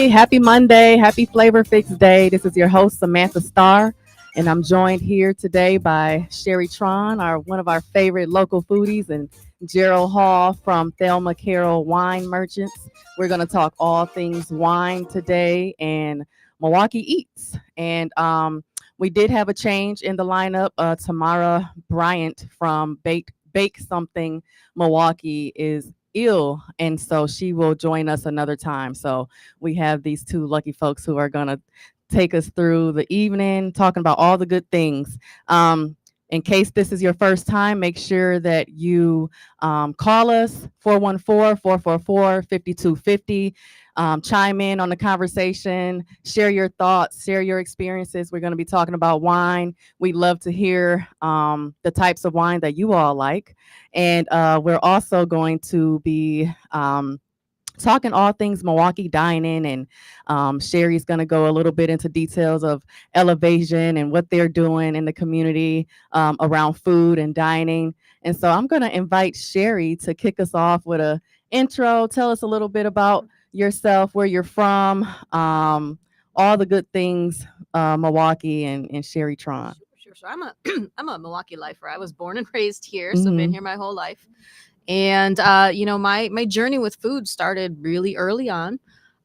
Happy Monday. Happy Flavor Fix Day. This is your host, Samantha Starr, and I'm joined here today by Sherry Tron, one of our favorite local foodies, and Gerald Hall from Thelma Carroll Wine Merchants. We're going to talk all things wine today and Milwaukee Eats. And we did have a change in the lineup. Tamara Bryant from Bake Something Milwaukee is ill, and so she will join us another time. So we have these two lucky folks who are going to take us through the evening talking about all the good things. In case this is your first time, make sure that you call us 414-444-5250. Chime in on the conversation, share your thoughts, share your experiences. We're going to be talking about wine. We love to hear the types of wine that you all like. And we're also going to be talking all things Milwaukee dining, and Sherry's going to go a little bit into details of Elevation and what they're doing in the community around food and dining. And so I'm going to invite Sherry to kick us off with a intro. Tell us a little bit about yourself, where you're from, all the good things Milwaukee and Sherry Tron. Sure. I'm a I'm a Milwaukee lifer. I was born and raised here, so been here my whole life. And my journey with food started really early on.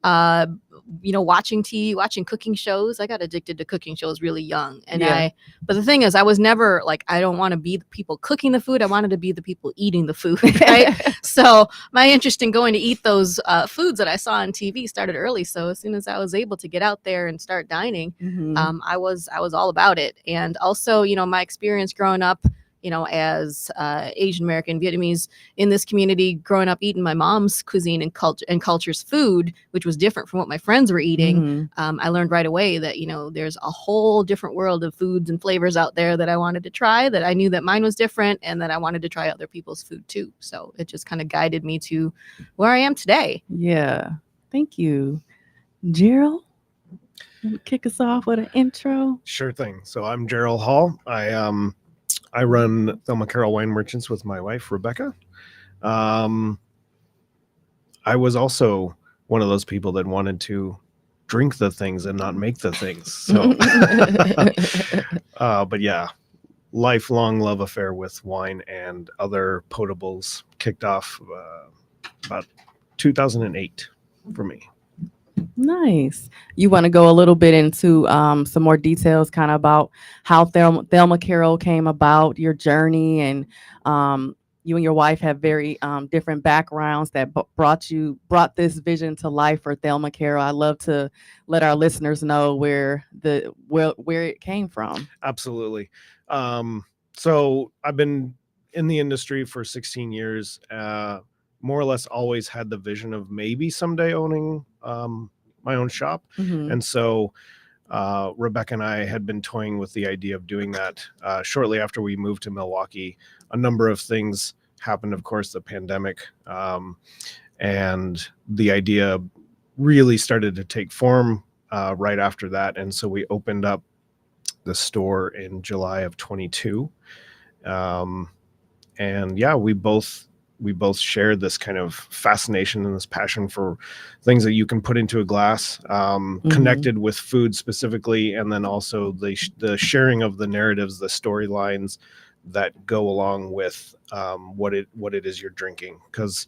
Watching TV, watching cooking shows. I got addicted to cooking shows really young. But the thing is, I was never like, I don't want to be the people cooking the food. I wanted to be the people eating the food, right? So my interest in going to eat those foods that I saw on TV started early. So as soon as I was able to get out there and start dining, I was all about it. And also, my experience growing up, as Asian American Vietnamese in this community, growing up eating my mom's cuisine and culture's food, which was different from what my friends were eating. I learned right away that, there's a whole different world of foods and flavors out there that I wanted to try, that I knew that mine was different, and that I wanted to try other people's food too. So it just kind of guided me to where I am today. Yeah. Thank you. Gerald, kick us off with an intro. Sure thing. So I'm Gerald Hall. I run Thelma Carroll Wine Merchants with my wife, Rebecca. I was also one of those people that wanted to drink the things and not make the things. So, but yeah, lifelong love affair with wine and other potables kicked off about 2008 for me. Nice. You want to go a little bit into some more details kind of about how Thelma Carroll came about, your journey, and you and your wife have very different backgrounds that brought this vision to life for Thelma Carroll. I love to let our listeners know where it came from. Absolutely. So I've been in the industry for 16 years. More or less always had the vision of maybe someday owning my own shop. And so Rebecca and I had been toying with the idea of doing that. Shortly after we moved to Milwaukee, a number of things happened. Of course, the pandemic, and the idea really started to take form right after that. And so we opened up the store in July of 22. And yeah, we both shared this kind of fascination and this passion for things that you can put into a glass, connected with food specifically, and then also the sharing of the narratives, the storylines that go along with what it is you're drinking. Because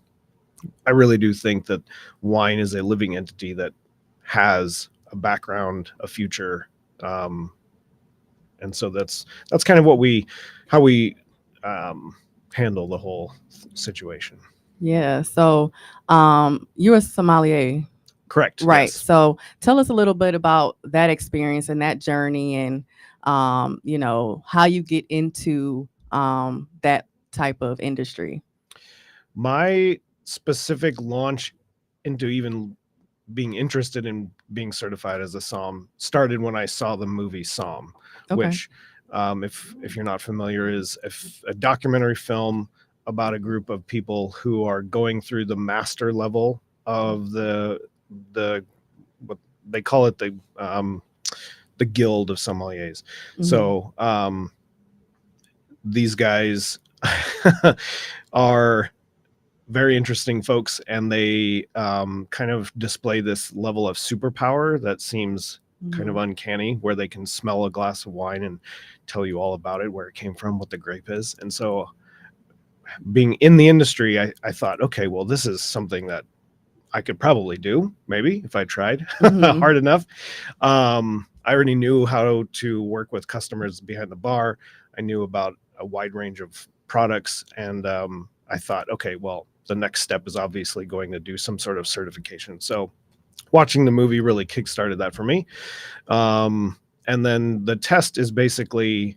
I really do think that wine is a living entity that has a background, a future, and so that's kind of how we handle the whole situation. Yeah. So you're a sommelier. Correct. Right. Yes. So tell us a little bit about that experience and that journey, and how you get into that type of industry. My specific launch into even being interested in being certified as a somm started when I saw the movie Somm, which if you're not familiar, is a documentary film about a group of people who are going through the master level of the what they call it, the guild of sommeliers. So these guys are very interesting folks, and they kind of display this level of superpower that seems kind of uncanny, where they can smell a glass of wine and tell you all about it, where it came from, what the grape is. And so being in the industry, I thought, okay, well, this is something that I could probably do, maybe, if I tried hard enough. I already knew how to work with customers behind the bar. I knew about a wide range of products, and I thought, okay, well, the next step is obviously going to do some sort of certification. So watching the movie really kickstarted that for me. And then the test is basically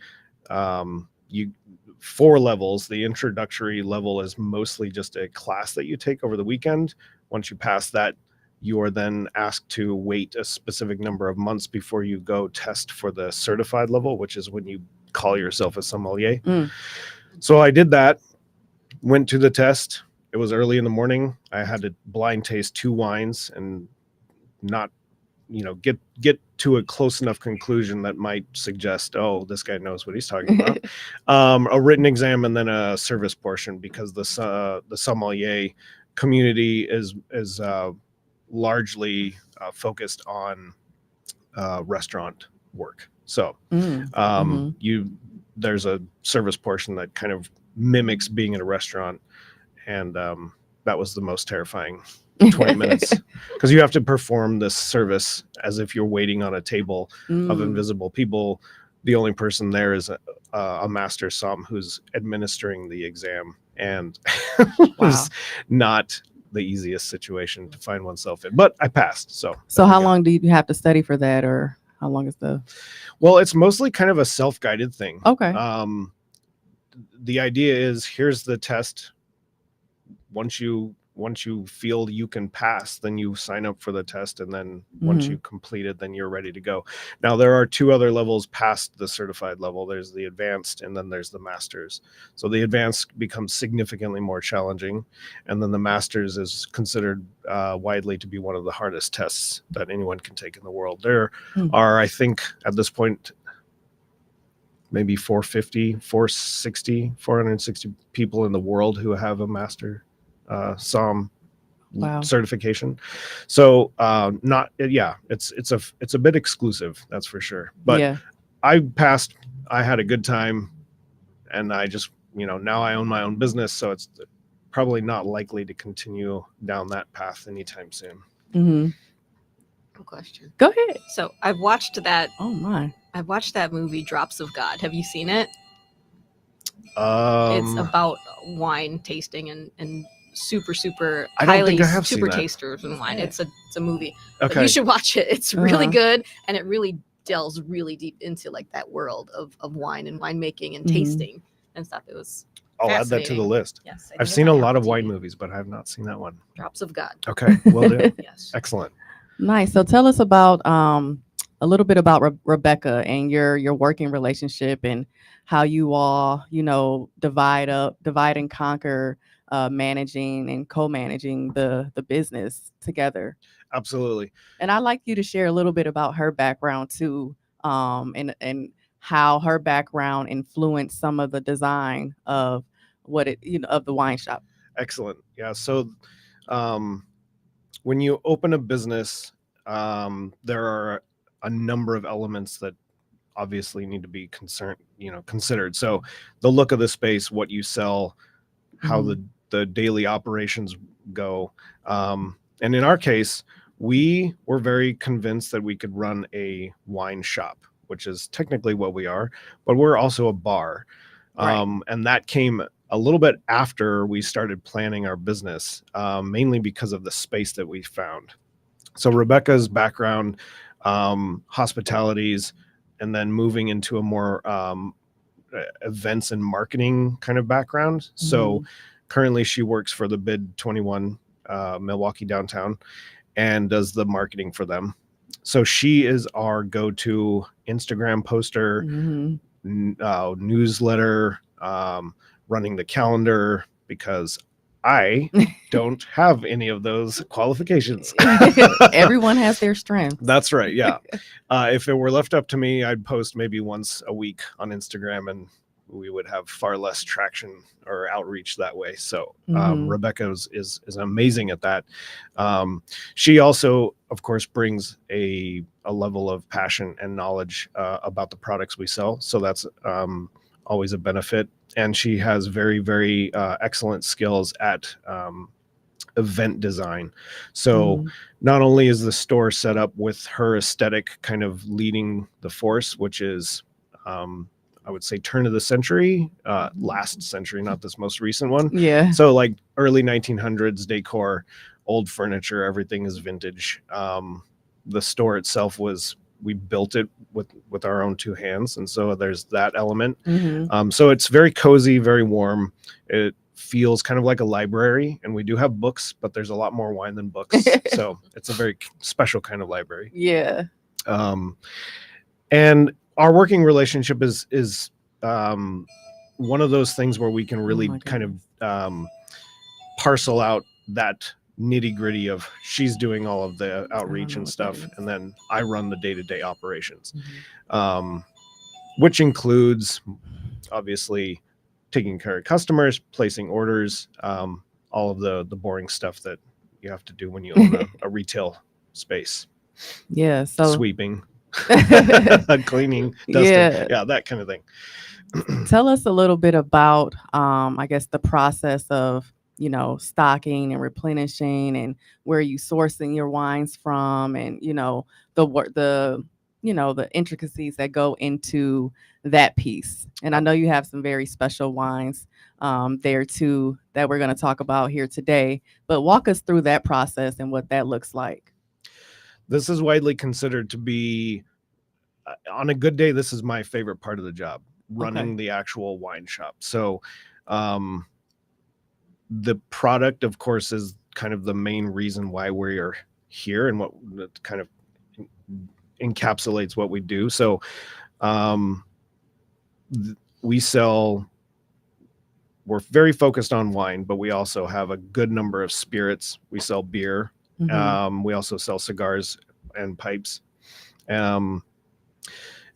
4 levels. The introductory level is mostly just a class that you take over the weekend. Once you pass that, you are then asked to wait a specific number of months before you go test for the certified level, which is when you call yourself a sommelier. So I did that, went to the test. It was early in the morning. I had to blind taste 2 wines and not, get to a close enough conclusion that might suggest, oh, this guy knows what he's talking about. A written exam and then a service portion, because the sommelier community is largely focused on restaurant work. So there's a service portion that kind of mimics being in a restaurant, and that was the most terrifying 20 minutes, because you have to perform this service as if you're waiting on a table of invisible people. The only person there is a master somm who's administering the exam, and it was not the easiest situation to find oneself in, but I passed. So how long do you have to study for that, or how long is the? Well, it's mostly kind of a self-guided thing. Okay. The idea is, here's the test. Once you feel you can pass, then you sign up for the test, and then once you complete it, then you're ready to go. Now, there are 2 other levels past the certified level. There's the advanced, and then there's the masters. So the advanced becomes significantly more challenging, and then the masters is considered widely to be one of the hardest tests that anyone can take in the world. There are, I think, at this point, maybe 460 people in the world who have a master somm certification. So it's a bit exclusive, that's for sure. But I passed. I had a good time, and I just, now I own my own business, so it's probably not likely to continue down that path anytime soon. Good question. Go ahead. So I've watched that. Oh my! I've watched that movie Drops of God. Have you seen it? It's It's about wine tasting and super I don't highly think I have super seen that. tasters and wine. It's a movie. Okay. But you should watch it. It's really good, and it really delves really deep into like that world of wine and winemaking and tasting and stuff. It was. I'll add that to the list. Yes, I've seen a lot of wine movies, but I have not seen that one. Drops of God. Okay, will do. Yes. Excellent. Nice. So tell us about a little bit about Rebecca and your working relationship, and how you all, divide and conquer managing and co-managing the business together. Absolutely. And I'd like you to share a little bit about her background too, and how her background influenced some of the design of of the wine shop. Excellent. Yeah. So when you open a business, there are a number of elements that obviously need to be considered. So the look of the space, what you sell, how the daily operations go. And in our case, we were very convinced that we could run a wine shop, which is technically what we are, but we're also a bar. Right. And that came a little bit after we started planning our business, mainly because of the space that we found. So Rebecca's background, hospitalities, and then moving into a more events and marketing kind of background. So currently she works for the Bid 21 Milwaukee downtown and does the marketing for them. So she is our go-to Instagram poster, newsletter, running the calendar, because I don't have any of those qualifications. Everyone has their strengths. That's right. Yeah. If it were left up to me, I'd post maybe once a week on Instagram, and we would have far less traction or outreach that way. So Mhm. Rebecca is amazing at that. She also, of course, brings a level of passion and knowledge about the products we sell. So that's always a benefit. And she has very, very excellent skills at event design. So Mhm. not only is the store set up with her aesthetic kind of leading the force, which is I would say turn of the century, last century, not this most recent one. Yeah. So like early 1900s decor, old furniture, everything is vintage. The store itself we built it with our own two hands, and so there's that element. Mhm. So it's very cozy, very warm. It feels kind of like a library, and we do have books, but there's a lot more wine than books. So it's a very special kind of library. Yeah. And our working relationship is one of those things where we can really my kind of parcel out that nitty gritty of she's doing all of the outreach know and what that stuff, is. and then I run the day-to-day operations, Mhm. which includes obviously taking care of customers, placing orders, all of the boring stuff that you have to do when you own a retail space, Yeah. So sweeping, cleaning, dusting, yeah. yeah, that kind of thing. Tell us a little bit about, I guess, the process of, stocking and replenishing, and where you sourcing your wines from, and the work, the intricacies that go into that piece. And I know you have some very special wines there too that we're going to talk about here today. But walk us through that process and what that looks like. This is widely considered to be, on a good day, this is my favorite part of the job, running Okay. the actual wine shop. So the product, of course, is kind of the main reason why we're here and what kind of encapsulates what we do. So we sell, we're very focused on wine, but we also have a good number of spirits. We sell beer. Mhm. We also sell cigars and pipes.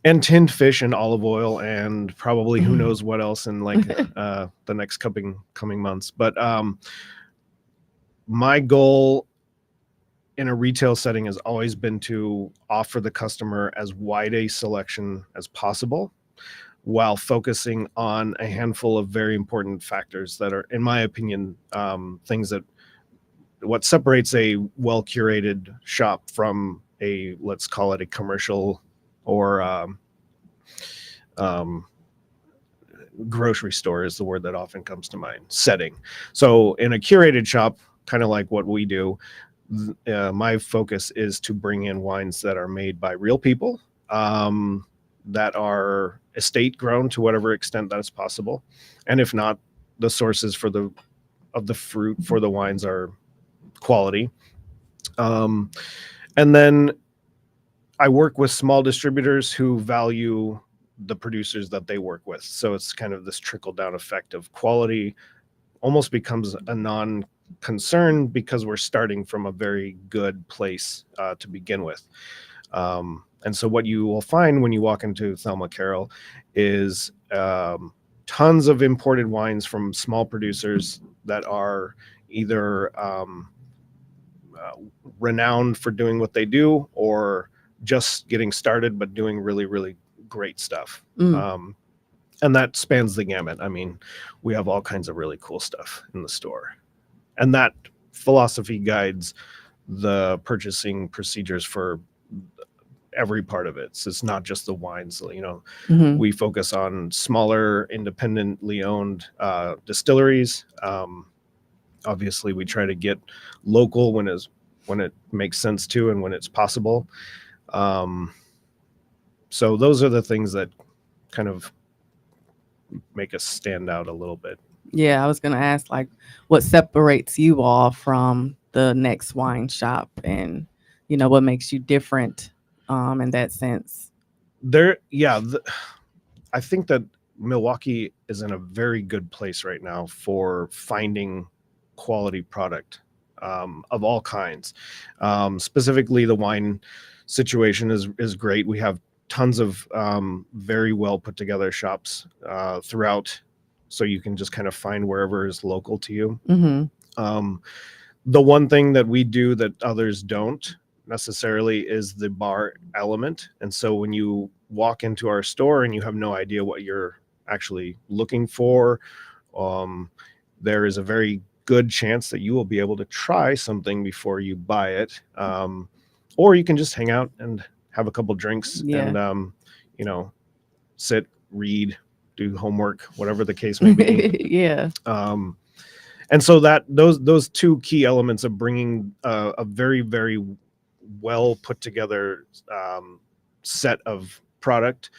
And tinned fish and olive oil, and probably who knows what else in like the next coming months. But my goal in a retail setting has always been to offer the customer as wide a selection as possible, while focusing on a handful of very important factors that are, in my opinion, things that what separates a well curated shop from a, let's call it a commercial or grocery store is the word that often comes to mind, setting. So in a curated shop, kind of like what we do, my focus is to bring in wines that are made by real people, that are estate grown to whatever extent that is possible. And if not, the sources of the fruit for the wines are quality. And then I work with small distributors who value the producers that they work with. So it's kind of this trickle down effect of quality almost becomes a non concern because we're starting from a very good place to begin with. And so what you will find when you walk into Thelma Carroll is tons of imported wines from small producers that are either renowned for doing what they do, or just getting started but doing really, really great stuff. Mm. And that spans the gamut. I mean, we have all kinds of really cool stuff in the store, and that philosophy guides the purchasing procedures for every part of it. So it's not just the wines. Mhm. We focus on smaller, independently owned distilleries. Obviously, we try to get local when it makes sense to, and when it's possible. So those are the things that kind of make us stand out a little bit. Yeah, I was gonna ask, like, what separates you all from the next wine shop, and what makes you different, in that sense. I think that Milwaukee is in a very good place right now for finding quality product of all kinds. Specifically, the wine situation is great. We have tons of very well put together shops throughout, so you can just kind of find wherever is local to you. The one thing that we do that others don't necessarily is the bar element. And so when you walk into our store and you have no idea what you're actually looking for, there is a very good chance that you will be able to try something before you buy it. Or you can just hang out and have a couple drinks and, you know, sit, read, do homework, whatever the case may be. And so that those two key elements of bringing a very, very well put together set of product,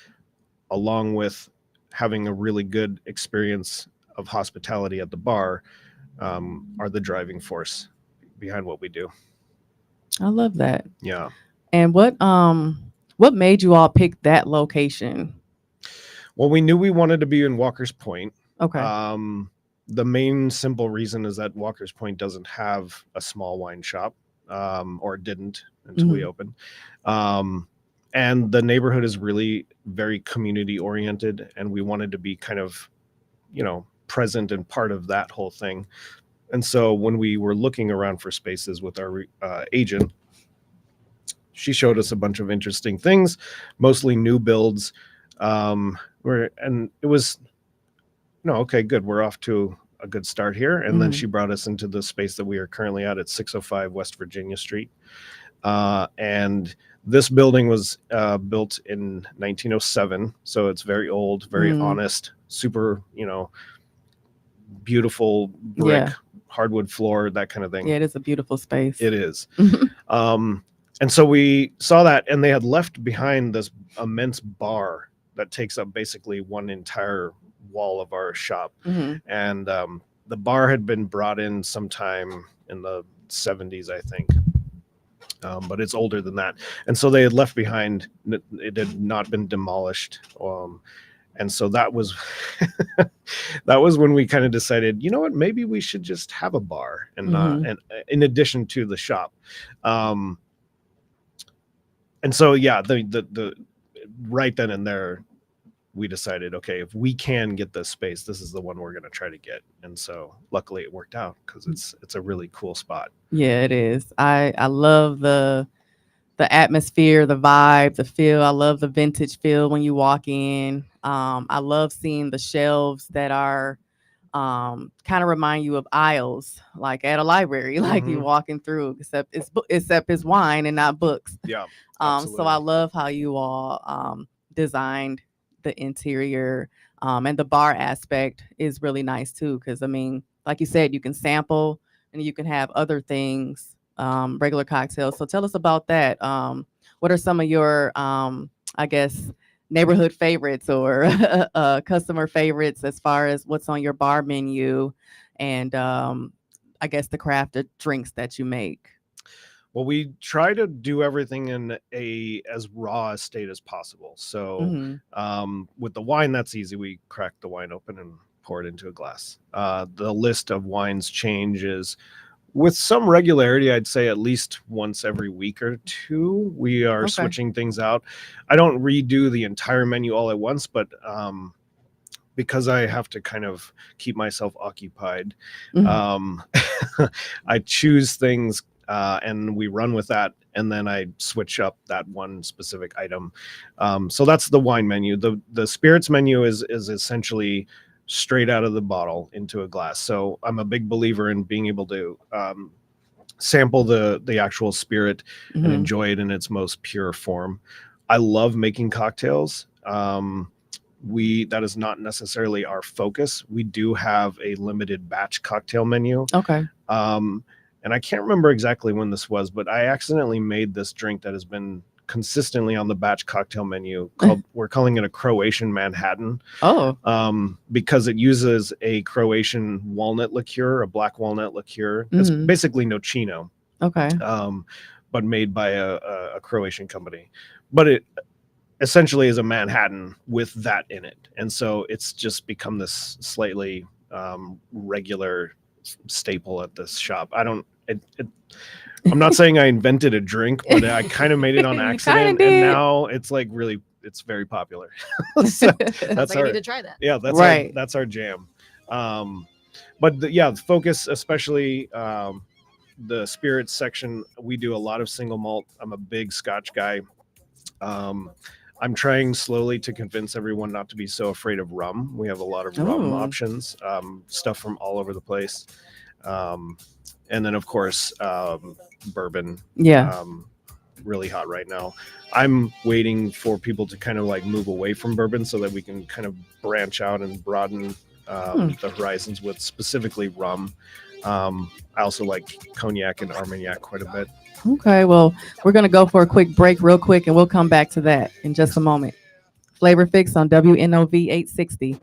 along with having a really good experience of hospitality at the bar, are the driving force behind what we do. I love that. Yeah. And what made you all pick that location? Well, we knew we wanted to be in Walker's Point. Okay. The main simple reason is that Walker's Point doesn't have a small wine shop, or didn't until we opened. And the neighborhood is really very community oriented, and we wanted to be kind of, you know, present and part of that whole thing. And so when we were looking around for spaces with our agent, she showed us a bunch of interesting things, mostly new builds. And it was, no, okay, good. We're off to a good start here. And then she brought us into the space that we are currently at 605 West Virginia Street. And this building was built in 1907. So it's very old, very honest, super, you know, beautiful brick, hardwood floor, that kind of thing. Yeah, it is a beautiful space. It is. And so we saw that, and they had left behind this immense bar that takes up basically one entire wall of our shop. And the bar had been brought in sometime in the 70s, I think. But it's older than that. And so they had left behind, it had not been demolished. And so that was that was when we kind of decided, you know what, maybe we should just have a bar and not, and in addition to the shop. And so, yeah, the right then and there, we decided, okay, if we can get this space, this is the one we're going to try to get. And so luckily it worked out, because it's a really cool spot. Yeah, it is. I love the atmosphere, the vibe, the feel. I love the vintage feel when you walk in. I love seeing the shelves that are kind of remind you of aisles, like at a library, like you walking through, except it's wine and not books. Yeah. So I love how you all designed the interior, and the bar aspect is really nice too, because I mean, like you said, you can sample and you can have other things, regular cocktails. So tell us about that. What are some of your I guess neighborhood favorites or customer favorites as far as what's on your bar menu, and I guess the crafted drinks that you make? Well, we try to do everything in as raw a state as possible. So with the wine, that's easy. We crack the wine open and pour it into a glass. The list of wines changes with some regularity. I'd say at least once every week or two, we are switching things out. I don't redo the entire menu all at once, but because I have to kind of keep myself occupied, I choose things and we run with that, and then I switch up that one specific item. So that's the wine menu. The spirits menu is essentially straight out of the bottle into a glass. So I'm a big believer in being able to sample the actual spirit and enjoy it in its most pure form. I love making cocktails. That is not necessarily our focus. We do have a limited batch cocktail menu. Okay. And I can't remember exactly when this was, but I accidentally made this drink that has been consistently on the batch cocktail menu. We're calling it a Croatian Manhattan. Because it uses a Croatian walnut liqueur, a black walnut liqueur. It's basically nocino. Okay. But made by a Croatian company. But it essentially is a Manhattan with that in it. And so it's just become this slightly regular staple at this shop. I'm not saying I invented a drink, but I kind of made it on accident, and now it's like really it's very popular. So that's I our need to try that. yeah, that's Right. that's our jam. But the focus, especially the spirits section, we do a lot of single malt. I'm a big Scotch guy. I'm trying slowly to convince everyone not to be so afraid of rum. We have a lot of rum Ooh. options, stuff from all over the place. And then, of course, bourbon. Yeah. Really hot right now. I'm waiting for people to kind of like move away from bourbon so that we can kind of branch out and broaden the horizons with specifically rum. I also like cognac and Armagnac quite a bit. Okay, well, we're going to go for a quick break real quick, and we'll come back to that in just a moment. Flavor Fix on WNOV 860.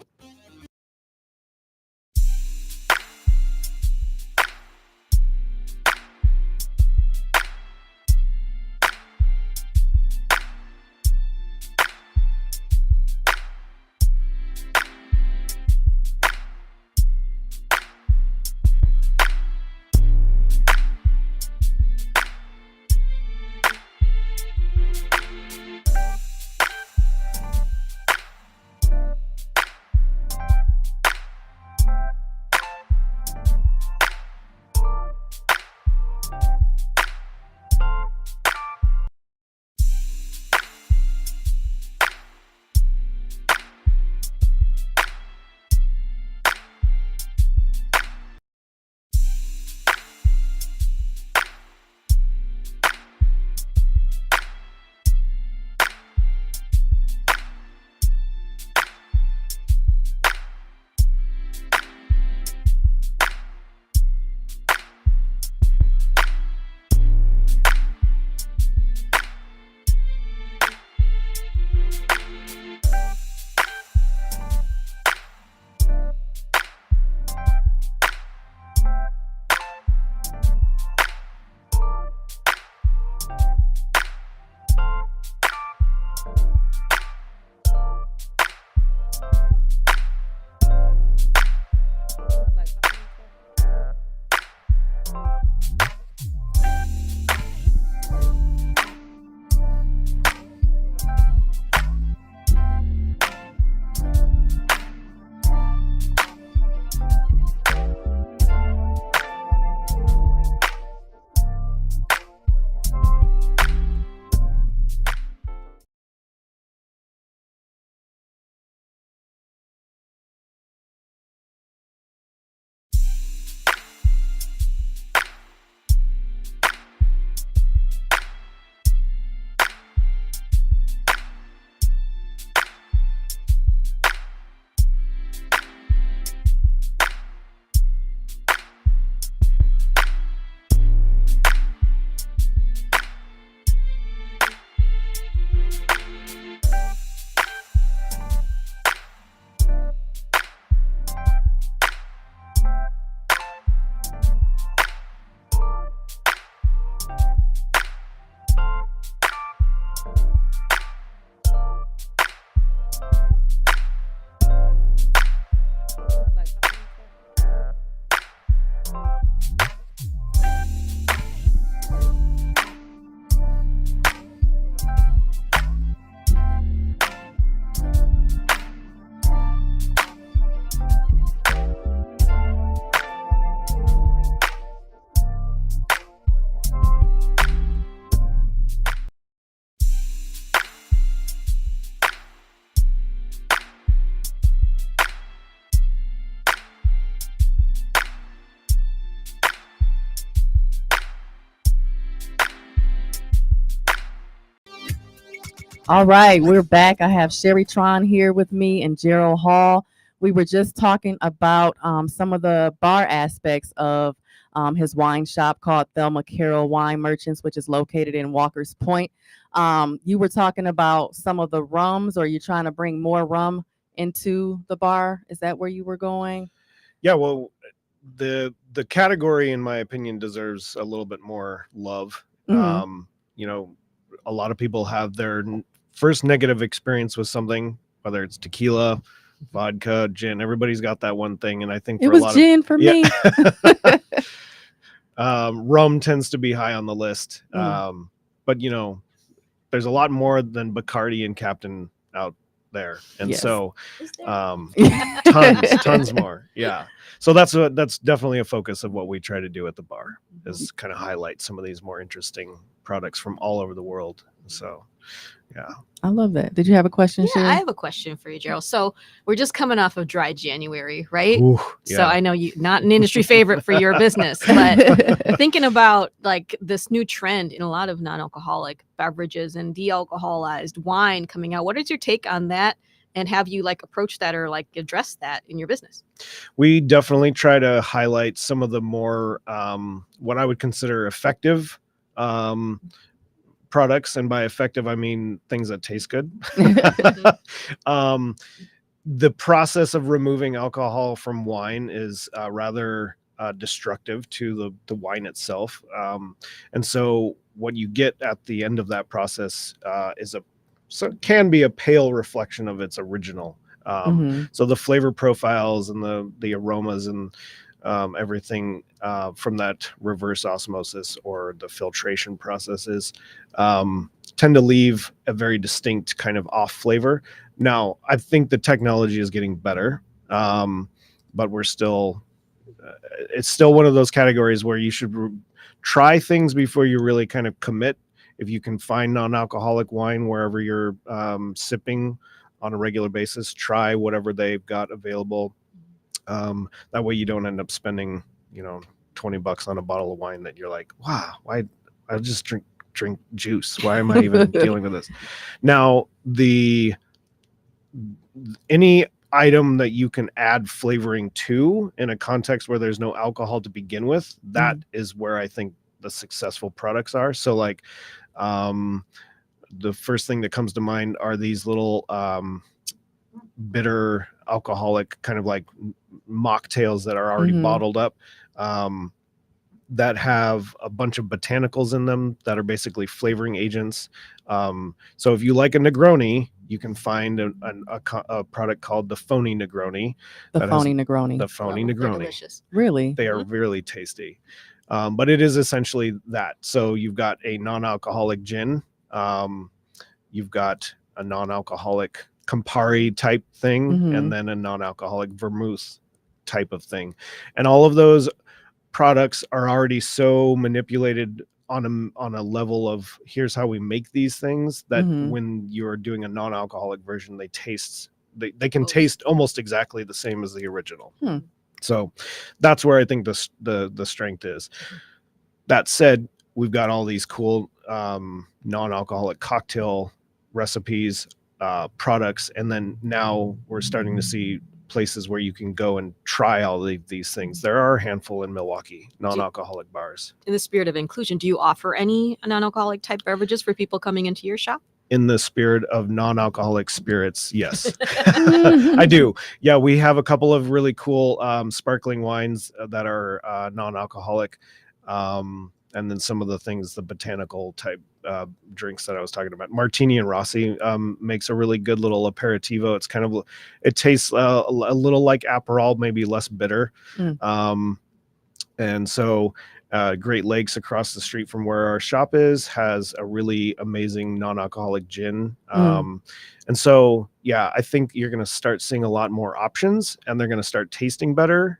All right, we're back. I have Sherry Tron here with me and Gerald Hall. We were just talking about some of the bar aspects of his wine shop called Thelma Carroll Wine Merchants, which is located in Walker's Point. You were talking about some of the rums, or you're trying to bring more rum into the bar. Is that where you were going? Yeah, well, the category, in my opinion, deserves a little bit more love. Mhm. You know, a lot of people have their first negative experience with something, whether it's tequila, vodka, gin. Everybody's got that one thing, and I think It for a was lot gin for yeah. me. Rum tends to be high on the list. Mm. But you know, there's a lot more than Bacardi and Captain out there, and Yes. so Is there? tons more. Yeah, so that's definitely a focus of what we try to do at the bar, is kind of highlight some of these more interesting products from all over the world. So yeah. I love that. Did you have a question, Yeah, Sherry? I have a question for you, Gerald. So we're just coming off of dry January, right? Ooh, So yeah. I know you not an industry favorite for your business, but thinking about like this new trend in a lot of non-alcoholic beverages and de-alcoholized wine coming out, what is your take on that? And have you like approached that or like addressed that in your business? We definitely try to highlight some of the more what I would consider effective products, and by effective I mean things that taste good. The process of removing alcohol from wine is rather destructive to the wine itself, and so what you get at the end of that process can be a pale reflection of its original. So the flavor profiles and the aromas and everything from that reverse osmosis or the filtration processes tend to leave a very distinct kind of off flavor. Now, I think the technology is getting better, but we're still, it's still one of those categories where you should try things before you really kind of commit. If you can find non-alcoholic wine wherever you're sipping on a regular basis, try whatever they've got available. That way you don't end up spending, $20 on a bottle of wine that you're like, wow, why I just drink juice. Why am I even dealing with this? Now, any item that you can add flavoring to in a context where there's no alcohol to begin with, that is where I think the successful products are. So like the first thing that comes to mind are these little bitter alcoholic kind of like mocktails that are already bottled up, that have a bunch of botanicals in them that are basically flavoring agents. So if you like a Negroni, you can find a product called the Phony Negroni. The Phony Negroni. The Phony They're Negroni. delicious. Really? They are really tasty. But it is essentially that. So you've got a non-alcoholic gin. You've got a non-alcoholic Campari type thing, and then a non-alcoholic vermouth type of thing. And all of those products are already so manipulated on a level of here's how we make these things that when you're doing a non-alcoholic version, they can taste almost exactly the same as the original. So that's where I think the strength is. That said, we've got all these cool non-alcoholic cocktail recipes, products, and then now we're starting to see places where you can go and try all these things. There are a handful in Milwaukee, non-alcoholic bars. In the spirit of inclusion, do you offer any non-alcoholic type beverages for people coming into your shop? In the spirit of non-alcoholic spirits, yes. I do. Yeah, we have a couple of really cool sparkling wines that are non-alcoholic, and then some of the things, the botanical type drinks that I was talking about. Martini and Rossi makes a really good little aperitivo. It's kind of, it tastes a little like Aperol, maybe less bitter. And so Great Lakes across the street from where our shop is has a really amazing non-alcoholic gin. And so, yeah, I think you're going to start seeing a lot more options, and they're going to start tasting better.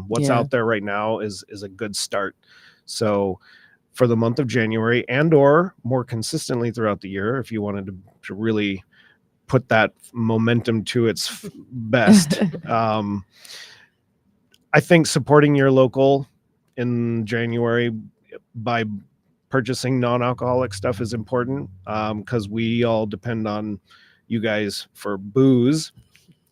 What's out there right now is a good start. So for the month of January, and or more consistently throughout the year, if you wanted to really put that momentum to its best, I think supporting your local in January by purchasing non-alcoholic stuff is important, because we all depend on you guys for booze.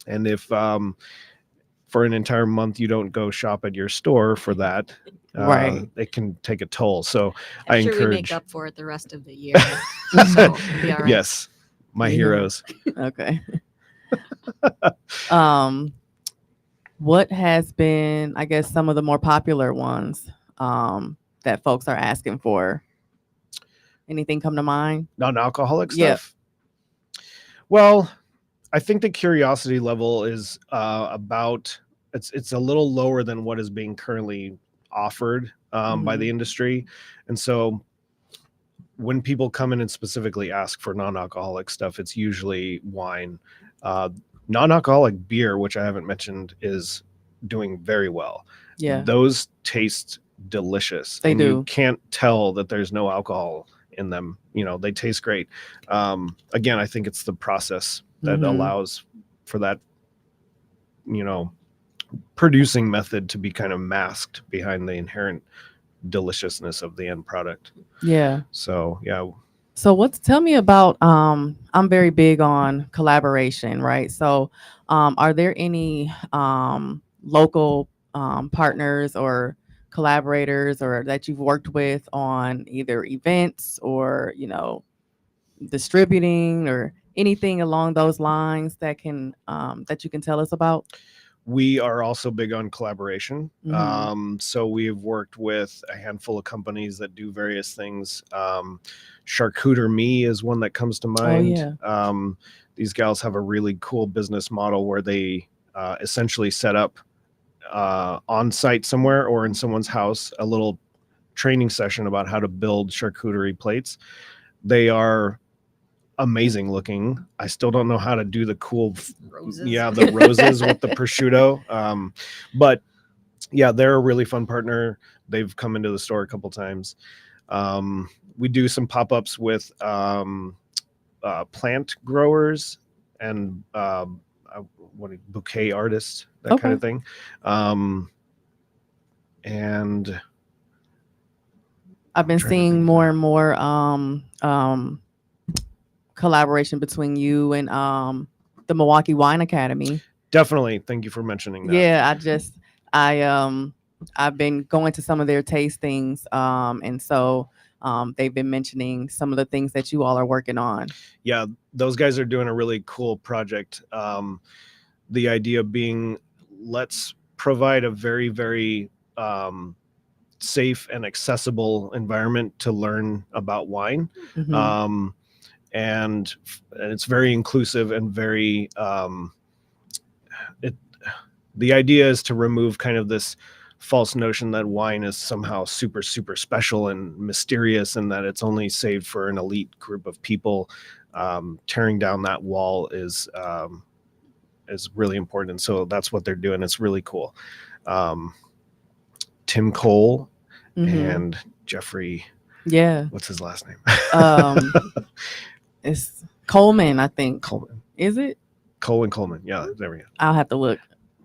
And if for an entire month you don't go shop at your store for that, it can take a toll. So I'm I sure encourage. we make up for it the rest of the year. So it'll be all right. Yes, my heroes. Okay. What has been, I guess, some of the more popular ones that folks are asking for? Anything come to mind? Non-alcoholic stuff? Well, I think the curiosity level is about, it's a little lower than what is being currently offered by the industry. And so when people come in and specifically ask for non-alcoholic stuff, it's usually wine. Uh, Non-alcoholic beer, which I haven't mentioned, is doing very well. Yeah, Those taste delicious, they and you do. can't tell that there's no alcohol in them. They taste great. Again, I think it's the process that allows for that, producing method to be kind of masked behind the inherent deliciousness of the end product. Yeah. So yeah. So tell me about I'm very big on collaboration, right? So are there any local partners or collaborators or that you've worked with on either events or, distributing or anything along those lines that you can tell us about? We are also big on collaboration. Mm-hmm. So we've worked with a handful of companies that do various things. Charcuter Me is one that comes to mind. Oh, yeah. These gals have a really cool business model where they essentially set up on site somewhere or in someone's house a little training session about how to build charcuterie plates. They are amazing looking. I still don't know how to do the cool Roses. the roses with the prosciutto. But yeah, they're a really fun partner. They've come into the store a couple times. We do some pop-ups with plant growers and bouquet artists, that kind of thing. And I've been seeing more and more collaboration between you and the Milwaukee Wine Academy. Definitely, thank you for mentioning that. Yeah, I've been going to some of their tastings, and so they've been mentioning some of the things that you all are working on. Yeah, those guys are doing a really cool project. The idea being, let's provide a very, very safe and accessible environment to learn about wine. Mm-hmm. And it's very inclusive and very the idea is to remove kind of this false notion that wine is somehow super, super special and mysterious and that it's only saved for an elite group of people. Tearing down that wall is really important. And so that's what they're doing. It's really cool. Tim Cole and Jeffrey. Yeah. What's his last name? It's Coleman, I think. Coleman. Is it? Coleman. Yeah, there we go. I'll have to look.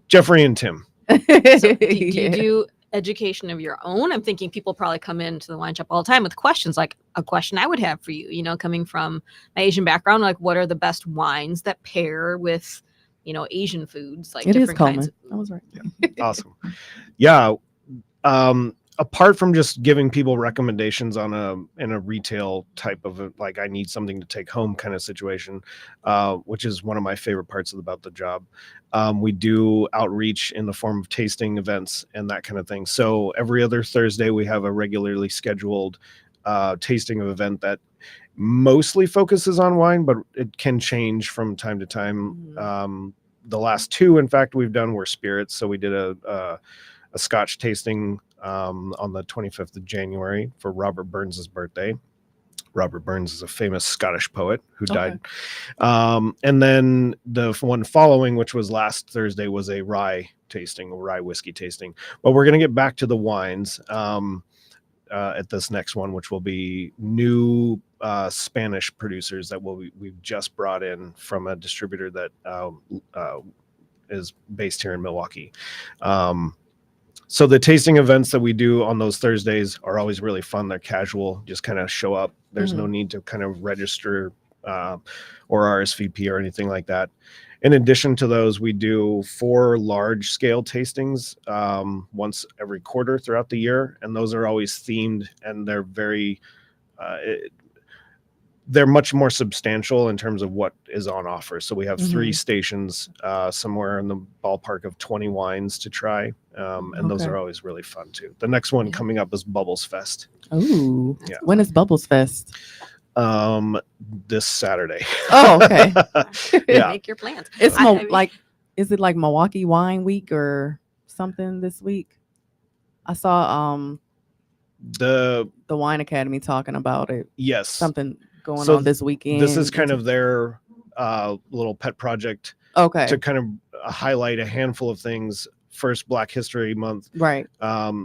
Jeffrey and Tim. So do you do education of your own? I'm thinking people probably come into the wine shop all the time with questions, like a question I would have for you, coming from my Asian background, like what are the best wines that pair with, Asian foods, like it different is kinds of I was right. Yeah. Awesome. Yeah. Apart from just giving people recommendations in a retail type of like I need something to take home kind of situation, which is one of my favorite parts about the job. We do outreach in the form of tasting events and that kind of thing. So every other Thursday we have a regularly scheduled tasting event that mostly focuses on wine, but it can change from time to time. The last two, in fact, we've done were spirits. So we did a Scotch tasting on the 25th of January for Robert Burns's birthday. Robert Burns is a famous Scottish poet who died. And then the one following, which was last Thursday, was a rye whiskey tasting. But we're going to get back to the wines at this next one, which will be new Spanish producers that we've just brought in from a distributor that is based here in Milwaukee. So the tasting events that we do on those Thursdays are always really fun. They're casual, just kind of show up. There's no need to kind of register or RSVP or anything like that. In addition to those, we do 4 large scale tastings once every quarter throughout the year. And those are always themed and they're very, they're much more substantial in terms of what is on offer. So we have 3 stations, somewhere in the ballpark of 20 wines to try. And those are always really fun too. The next one coming up is Bubbles Fest. Ooh. Yeah. When is Bubbles Fest? This Saturday. Oh, okay. Yeah. Make your plans. It's is it like Milwaukee Wine Week or something this week? I saw The Wine Academy talking about it. yes, Something going So on this weekend. this is kind of their little pet project okay. to kind of highlight a handful of things. First, Black History Month, Right.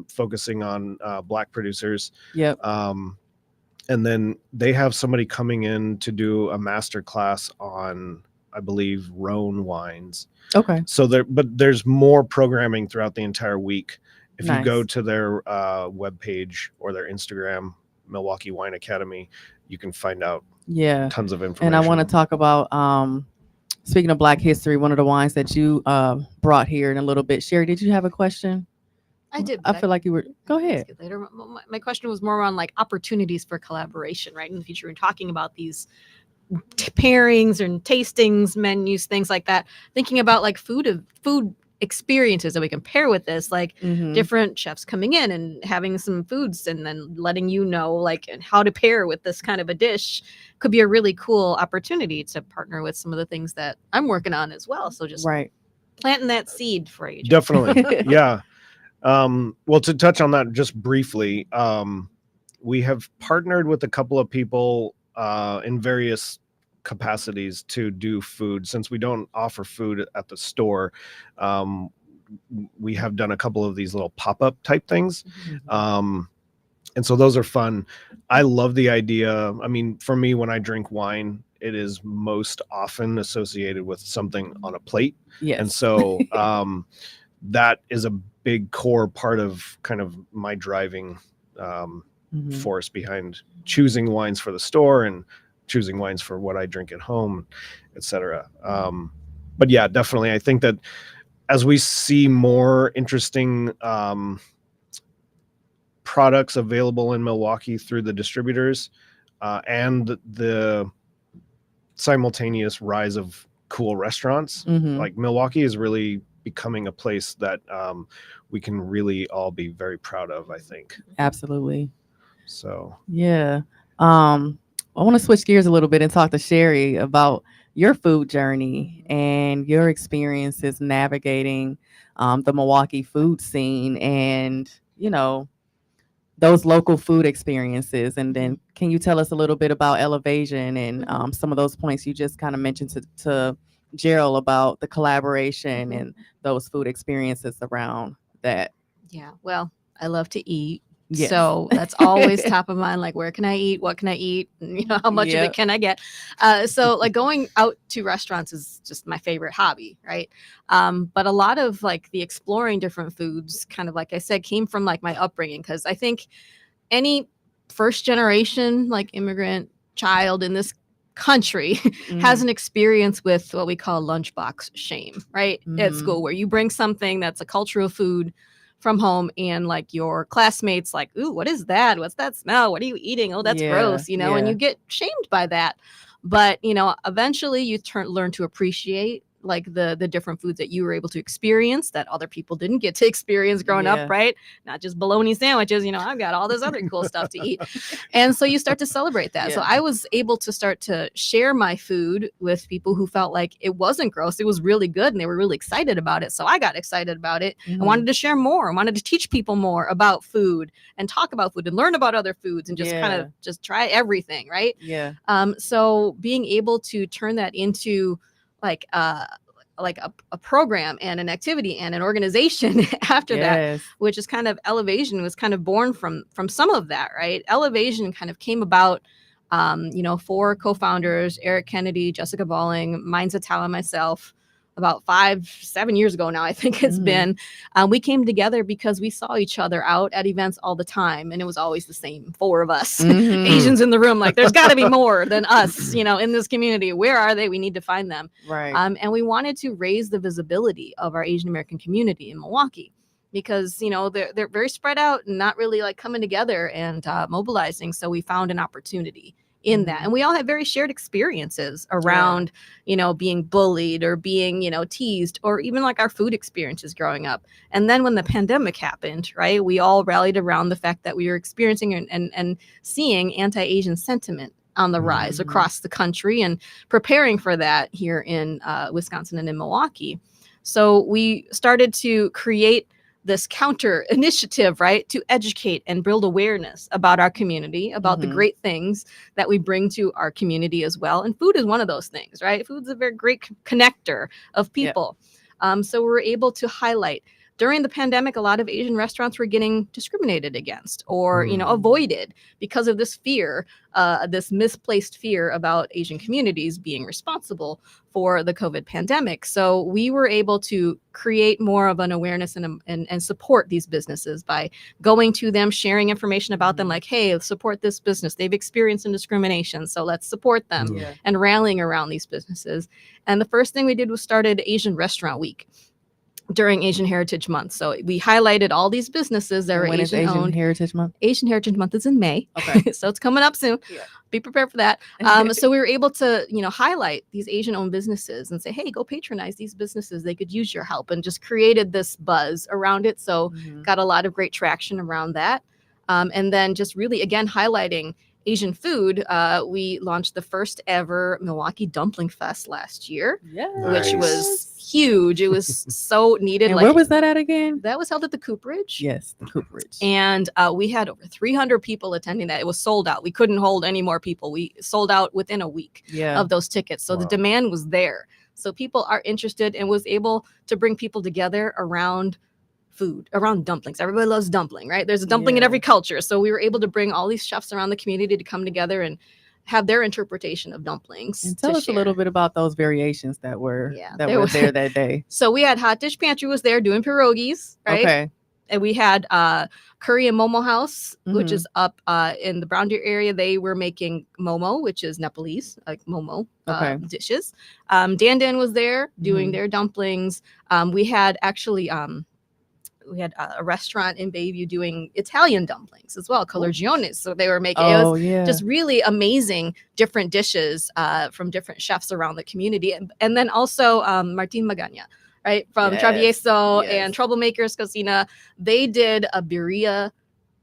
Focusing on Black producers. Yep. And then they have somebody coming in to do a master class on, I believe, Rhone wines. Okay. So there's more programming throughout the entire week. If Nice. you go to their webpage or their Instagram, Milwaukee Wine Academy, you can find out tons of information. And I want to talk about, speaking of Black history, one of the wines that you brought here in a little bit. Sherry, did you have a question? I did. I feel like you were. Go ahead. Later. My question was more around like opportunities for collaboration, right? In the future, we're talking about these pairings and tastings, menus, things like that. Thinking about like food experiences that we can pair with this, like different chefs coming in and having some foods and then letting you know like how to pair with this kind of a dish could be a really cool opportunity to partner with some of the things that I'm working on as well. So just planting that seed for you. Definitely. Yeah. Well, to touch on that just briefly, we have partnered with a couple of people in various capacities to do food. Since we don't offer food at the store, we have done a couple of these little pop-up type things. And so those are fun. I love the idea. I mean, for me, when I drink wine, it is most often associated with something on a plate. Yes. And so that is a big core part of kind of my driving force behind choosing wines for the store and choosing wines for what I drink at home, etc. But yeah, definitely. I think that as we see more interesting products available in Milwaukee through the distributors and the simultaneous rise of cool restaurants, like Milwaukee is really becoming a place that we can really all be very proud of, I think. Absolutely. So yeah. I want to switch gears a little bit and talk to Sherry about your food journey and your experiences navigating the Milwaukee food scene and, you know, those local food experiences. And then can you tell us a little bit about Elevation and some of those points you just kind of mentioned to Gerald about the collaboration and those food experiences around that? Yeah, well, I love to eat. Yes. So that's always top of mind. Like, where can I eat? What can I eat? And, you know, how much of it can I get? So like going out to restaurants is just my favorite hobby. Right. But a lot of like the exploring different foods kind of, like I said, came from like my upbringing. Cause I think any first generation, like immigrant child in this country has an experience with what we call lunchbox shame, right? At school, where you bring something that's a cultural food from home and like your classmates like, ooh, what is that? What's that smell? What are you eating? Oh, that's gross, you know, and you get shamed by that. But, you know, eventually you learn to appreciate like the different foods that you were able to experience that other people didn't get to experience growing up, right? Not just bologna sandwiches, you know, I've got all this other cool stuff to eat. And so you start to celebrate that. So I was able to start to share my food with people who felt like it wasn't gross. It was really good and they were really excited about it. So I got excited about it. I wanted to share more. I wanted to teach people more about food and talk about food and learn about other foods and just kind of just try everything, right? Yeah. So being able to turn that into like a program and an activity and an organization after that, which is kind of Elevation was kind of born from some of that, right? Elevation kind of came about, you know, 4 co-founders, Eric Kennedy, Jessica Balling, Mine's Atala, and myself, about 5-7 years ago now, I think it's been. We came together because we saw each other out at events all the time, and it was always the same 4 of us, Asians in the room. Like, there's got to be more than us, you know, in this community. Where are they? We need to find them. Right. And we wanted to raise the visibility of our Asian American community in Milwaukee, because, you know, they're very spread out and not really like coming together and mobilizing. So we found an opportunity in that. And we all have very shared experiences around, you know, being bullied or being, you know, teased, or even like our food experiences growing up. And then when the pandemic happened, right, we all rallied around the fact that we were experiencing and seeing anti-Asian sentiment on the rise across the country and preparing for that here in Wisconsin and in Milwaukee. So we started to create this counter initiative, right, to educate and build awareness about our community, about the great things that we bring to our community as well. And food is one of those things, right? Food's a very great connector of people. So we're able to highlight. During the pandemic, a lot of Asian restaurants were getting discriminated against or, avoided because of this fear, this misplaced fear about Asian communities being responsible for the COVID pandemic. So we were able to create more of an awareness and support these businesses by going to them, sharing information about them, like, hey, support this business. They've experienced some discrimination, so let's support them, and rallying around these businesses. And the first thing we did was started Asian Restaurant Week during Asian Heritage Month. So we highlighted all these businesses that were Asian owned. Heritage Month? Asian Heritage Month is in May. Okay. So it's coming up soon. Yeah. Be prepared for that. So we were able to, highlight these Asian owned businesses and say, hey, go patronize these businesses. They could use your help, and just created this buzz around it. So got a lot of great traction around that. And then just really, again, highlighting Asian food. We launched the first ever Milwaukee Dumpling Fest last year, which was huge. It was so needed. And where was that at again? That was held at the Cooperage. Yes, the Cooperage. And we had over 300 people attending that. It was sold out. We couldn't hold any more people. We sold out within a week of those tickets. So the demand was there. So people are interested, and was able to bring people together around food, around dumplings. Everybody loves dumpling, right? There's a dumpling in every culture. So we were able to bring all these chefs around the community to come together and have their interpretation of dumplings. And tell us a little bit about those variations that were there that day. So we had Hot Dish Pantry was there doing pierogies, right? Okay. And we had Curry and Momo House, which is up in the Brown Deer area. They were making momo, which is Nepalese, like momo dishes. Dan Dan was there doing their dumplings. We had actually we had a restaurant in Bayview doing Italian dumplings as well, Colorgiones. So they were making, it was just really amazing different dishes from different chefs around the community. And then also Martin Magana, right, from Travieso and Troublemakers Cocina. They did a birria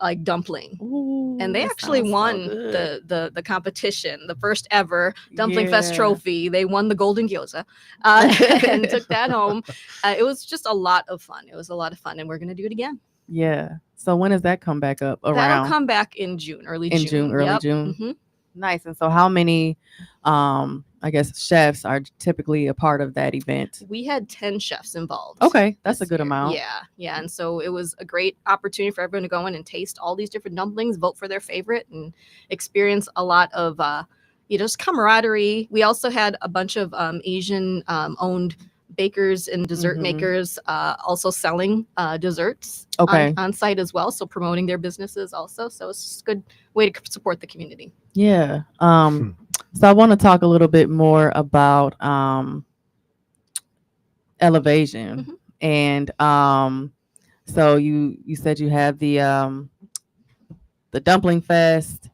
like dumpling. Ooh, and they actually won the competition, the first ever Dumpling Fest trophy. They won the Golden Gyoza and took that home. It was just a lot of fun. It was a lot of fun, and we're going to do it again. Yeah. So when does that come back up around? That'll come back in June, early June. June. Nice. And so how many, I guess, chefs are typically a part of that event? We had 10 chefs involved. Okay. That's a good amount. Yeah. And so it was a great opportunity for everyone to go in and taste all these different dumplings, vote for their favorite, and experience a lot of, just camaraderie. We also had a bunch of Asian owned bakers and dessert makers also selling desserts on site as well. So promoting their businesses also. So it's just a good way to support the community. Yeah. So I want to talk a little bit more about elevation. And so you said you have the Dumpling Fest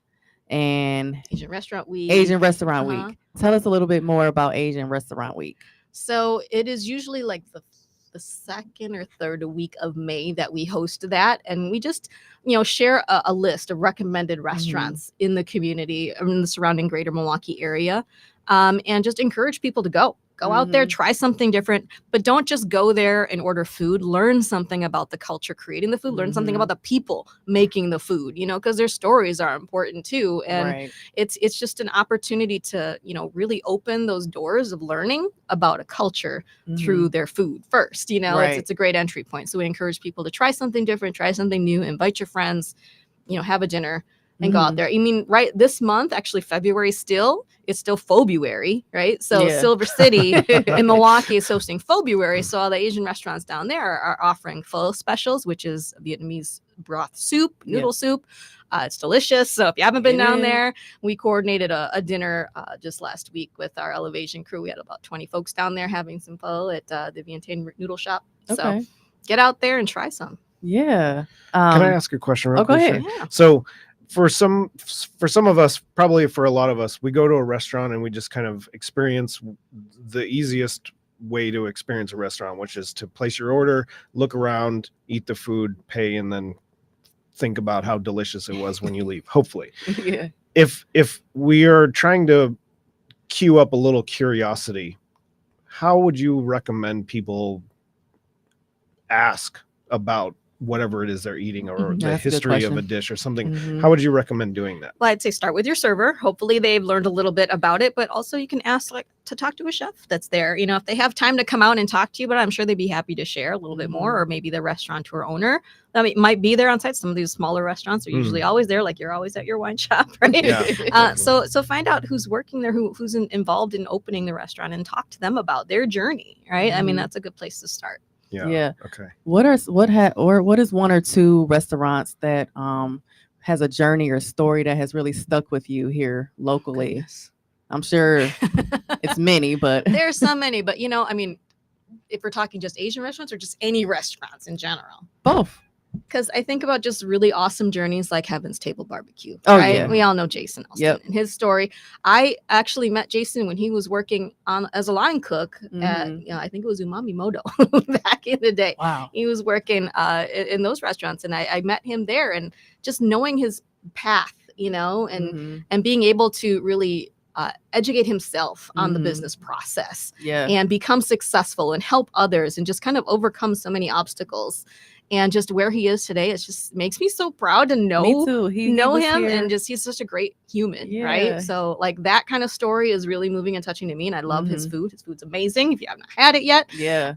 and Asian Restaurant Week. Week. Tell us a little bit more about Asian Restaurant Week. So it is usually like the second or third week of May that we host that. And we just, share a list of recommended restaurants in the community, in the surrounding greater Milwaukee area, and just encourage people to go out there, try something different, but don't just go there and order food. Learn something about the culture creating the food, learn something about the people making the food, because their stories are important too. And it's just an opportunity to, really open those doors of learning about a culture through their food first. It's a great entry point. So we encourage people to try something different, try something new, invite your friends, have a dinner and go out there. Right this month, actually February it's still February, right? So Silver City in Milwaukee is hosting February. So all the Asian restaurants down there are offering pho specials, which is Vietnamese broth soup, noodle soup. It's delicious. So if you haven't been down there, we coordinated a dinner just last week with our Elevation crew. We had about 20 folks down there having some pho at the Vientiane Noodle Shop. So get out there and try some. Yeah. Can I ask a question real quick? Go ahead. Yeah. So for some of us, probably for a lot of us, we go to a restaurant and we just kind of experience the easiest way to experience a restaurant, which is to place your order, look around, eat the food, pay, and then think about how delicious it was when you leave, hopefully. If we are trying to queue up a little curiosity, how would you recommend people ask about whatever it is they're eating, or Mhm. the That's a good history of a question. dish or something, Mhm. how would you recommend doing that? Well, I'd say start with your server. Hopefully they've learned a little bit about it, but also you can ask like to talk to a chef that's there. You know, if they have time to come out and talk to you, but I'm sure they'd be happy to share a little bit more, or maybe the restaurateur owner. I mean, might be there on site. Some of these smaller restaurants are usually always there, like you're always at your wine shop, right? Yeah. So find out who's working there, who's involved in opening the restaurant, and talk to them about their journey, right? I mean, that's a good place to start. Yeah. Okay. What is one or two restaurants that has a journey or story that has really stuck with you here locally? Goodness. I'm sure it's many, but There's so many, but you know, I mean, if we're talking just Asian restaurants or just any restaurants in general. both. Because I think about just really awesome journeys like Heaven's Table Barbecue. Oh, right? yeah. We all know Jason Alston and his story. I actually met Jason when he was working as a line cook at, I think it was Umami Moto back in the day. Wow. He was working in those restaurants, and I met him there, and just knowing his path, you know, and being able to really educate himself on the business process and become successful and help others and just kind of overcome so many obstacles. And just where he is today, it just makes me so proud to know, Me too. know was him, here. and just he's such a great human, Yeah. right? So like that kind of story is really moving and touching to me, and I love his food. His food's amazing. If you haven't had it yet,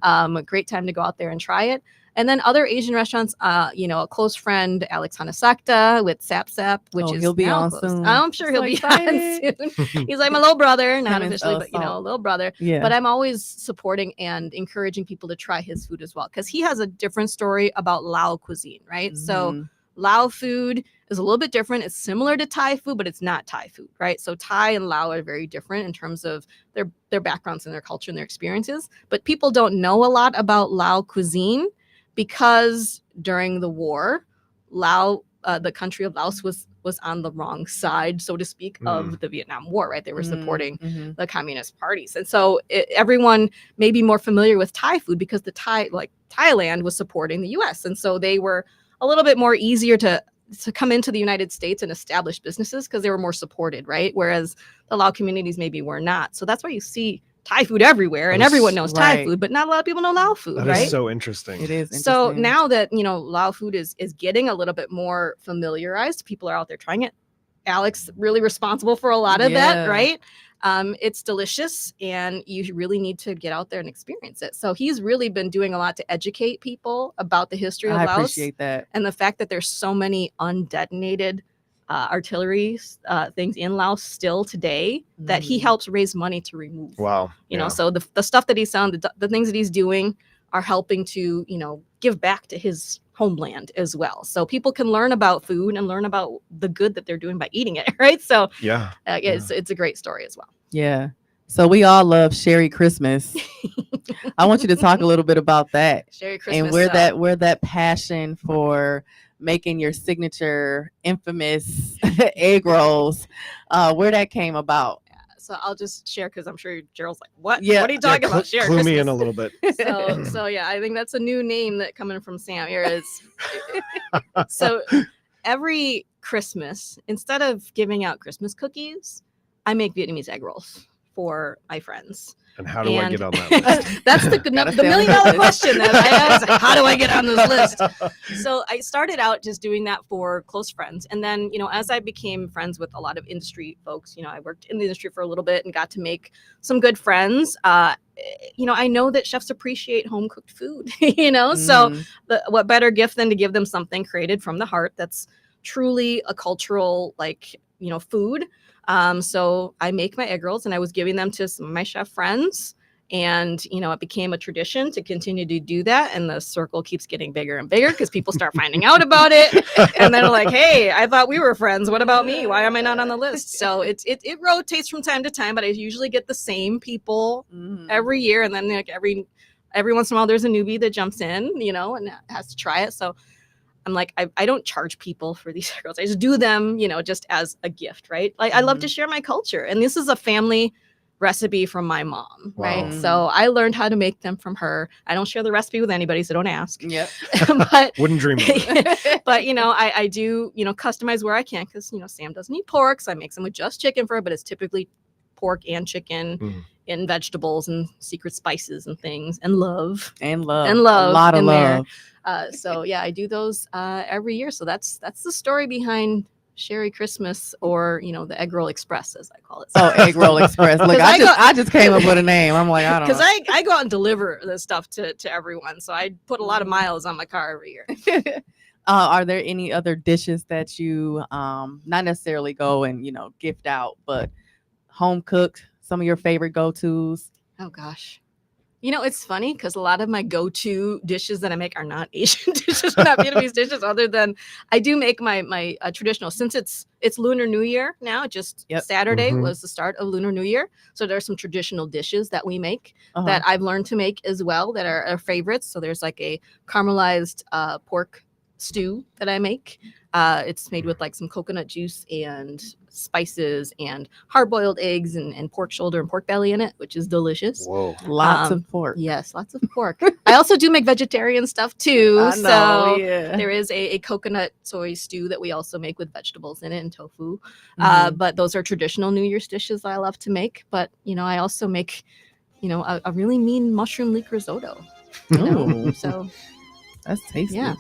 a great time to go out there and try it. And then other Asian restaurants, you know, a close friend, Alex Hanasakta with Sap Sap, which is he'll be now on closed. soon. I'm sure he'll be on soon. He's like my little brother, not officially, but you know, little brother. Yeah. But I'm always supporting and encouraging people to try his food as well, because he has a different story about Lao cuisine, right? So Lao food is a little bit different. It's similar to Thai food, but it's not Thai food, right? So Thai and Lao are very different in terms of their backgrounds and their culture and their experiences. But people don't know a lot about Lao cuisine because during the war, Lao, the country of Laos was on the wrong side, so to speak, of the Vietnam War, right? They were supporting the communist parties. And so everyone may be more familiar with Thai food because Thailand was supporting the US. And so they were a little bit more easier to come into the United States and establish businesses because they were more supported, right? Whereas the Lao communities maybe were not. So that's why you see Thai food everywhere, and everyone knows Thai food, but not a lot of people know Lao food, That right? is so interesting. It is interesting. So now that, you know, Lao food is getting a little bit more familiarized, people are out there trying it. Alex really responsible for a lot of that, right? It's delicious, and you really need to get out there and experience it. So he's really been doing a lot to educate people about the history of Laos. I appreciate that. And the fact that there's so many undetonated artillery things in Laos still today that he helps raise money to remove. Wow. You know, so the stuff that he's selling, the things that he's doing are helping to, you know, give back to his homeland as well. So people can learn about food and learn about the good that they're doing by eating it, right? So it's a great story as well. Yeah. So we all love Sherry Christmas. I want you to talk a little bit about that. Sherry Christmas. And where that passion for making your signature infamous egg rolls, where that came about. So I'll just share, because I'm sure Gerald's like, what? Yeah. What are you talking about? Sherry Clue Christmas. me in a little bit. So yeah, I think that's a new name that coming from Sam here is. So every Christmas, instead of giving out Christmas cookies, I make Vietnamese egg rolls for my friends. And how do I get on that list? That's the $1 million question that I asked. How do I get on this list? So I started out just doing that for close friends. And then, you know, as I became friends with a lot of industry folks, you know, I worked in the industry for a little bit and got to make some good friends. You know, I know that chefs appreciate home cooked food, you know, so what better gift than to give them something created from the heart that's truly a cultural, like, you know, food. So I make my egg rolls, and I was giving them to some of my chef friends, and, you know, it became a tradition to continue to do that. And the circle keeps getting bigger and bigger because people start finding out about it. And they're like, hey, I thought we were friends. What about me? Why am I not on the list? So it rotates from time to time, but I usually get the same people every year. And then like every once in a while, there's a newbie that jumps in, you know, and has to try it. So I'm like, I don't charge people for these egg rolls. I just do them, you know, just as a gift, right? Like I love to share my culture. And this is a family recipe from my mom, right? So I learned how to make them from her. I don't share the recipe with anybody, so don't ask. Yep. But wouldn't dream of it. But, you know, I do, you know, customize where I can, because, you know, Sam doesn't eat pork, so I make some with just chicken for her, but it's typically pork and chicken in vegetables and secret spices and things, and love. And love. And love A lot of in there. love. So yeah, I do those every year. So that's the story behind Sherry Christmas, or the Egg Roll Express, as I call it. Oh, Egg Roll Express. Look, 'Cause I just came up with a name. I'm like, I don't because know. I go out and deliver this stuff to everyone, so I put a lot of miles on my car every year. Are there any other dishes that you not necessarily go and gift out, but home cooked? Some of your favorite go-tos? Oh gosh. It's funny because a lot of my go-to dishes that I make are not Asian dishes, not Vietnamese dishes, other than I do make my traditional, since it's Lunar New Year now, just Saturday Mhm. was the start of Lunar New Year. So there's some traditional dishes that we make Uh-huh. that I've learned to make as well that are favorites. So there's like a caramelized pork stew that I make. It's made with like some coconut juice and spices and hard-boiled eggs and pork shoulder and pork belly in it, which is delicious. Whoa. Lots of pork. Yes, lots of pork. I also do make vegetarian stuff too. I know, So yeah. there is a coconut soy stew that we also make with vegetables in it and tofu. Mhm. But those are traditional New Year's dishes that I love to make. But I also make a really mean mushroom leek risotto. Ooh. So That's tasty. yeah,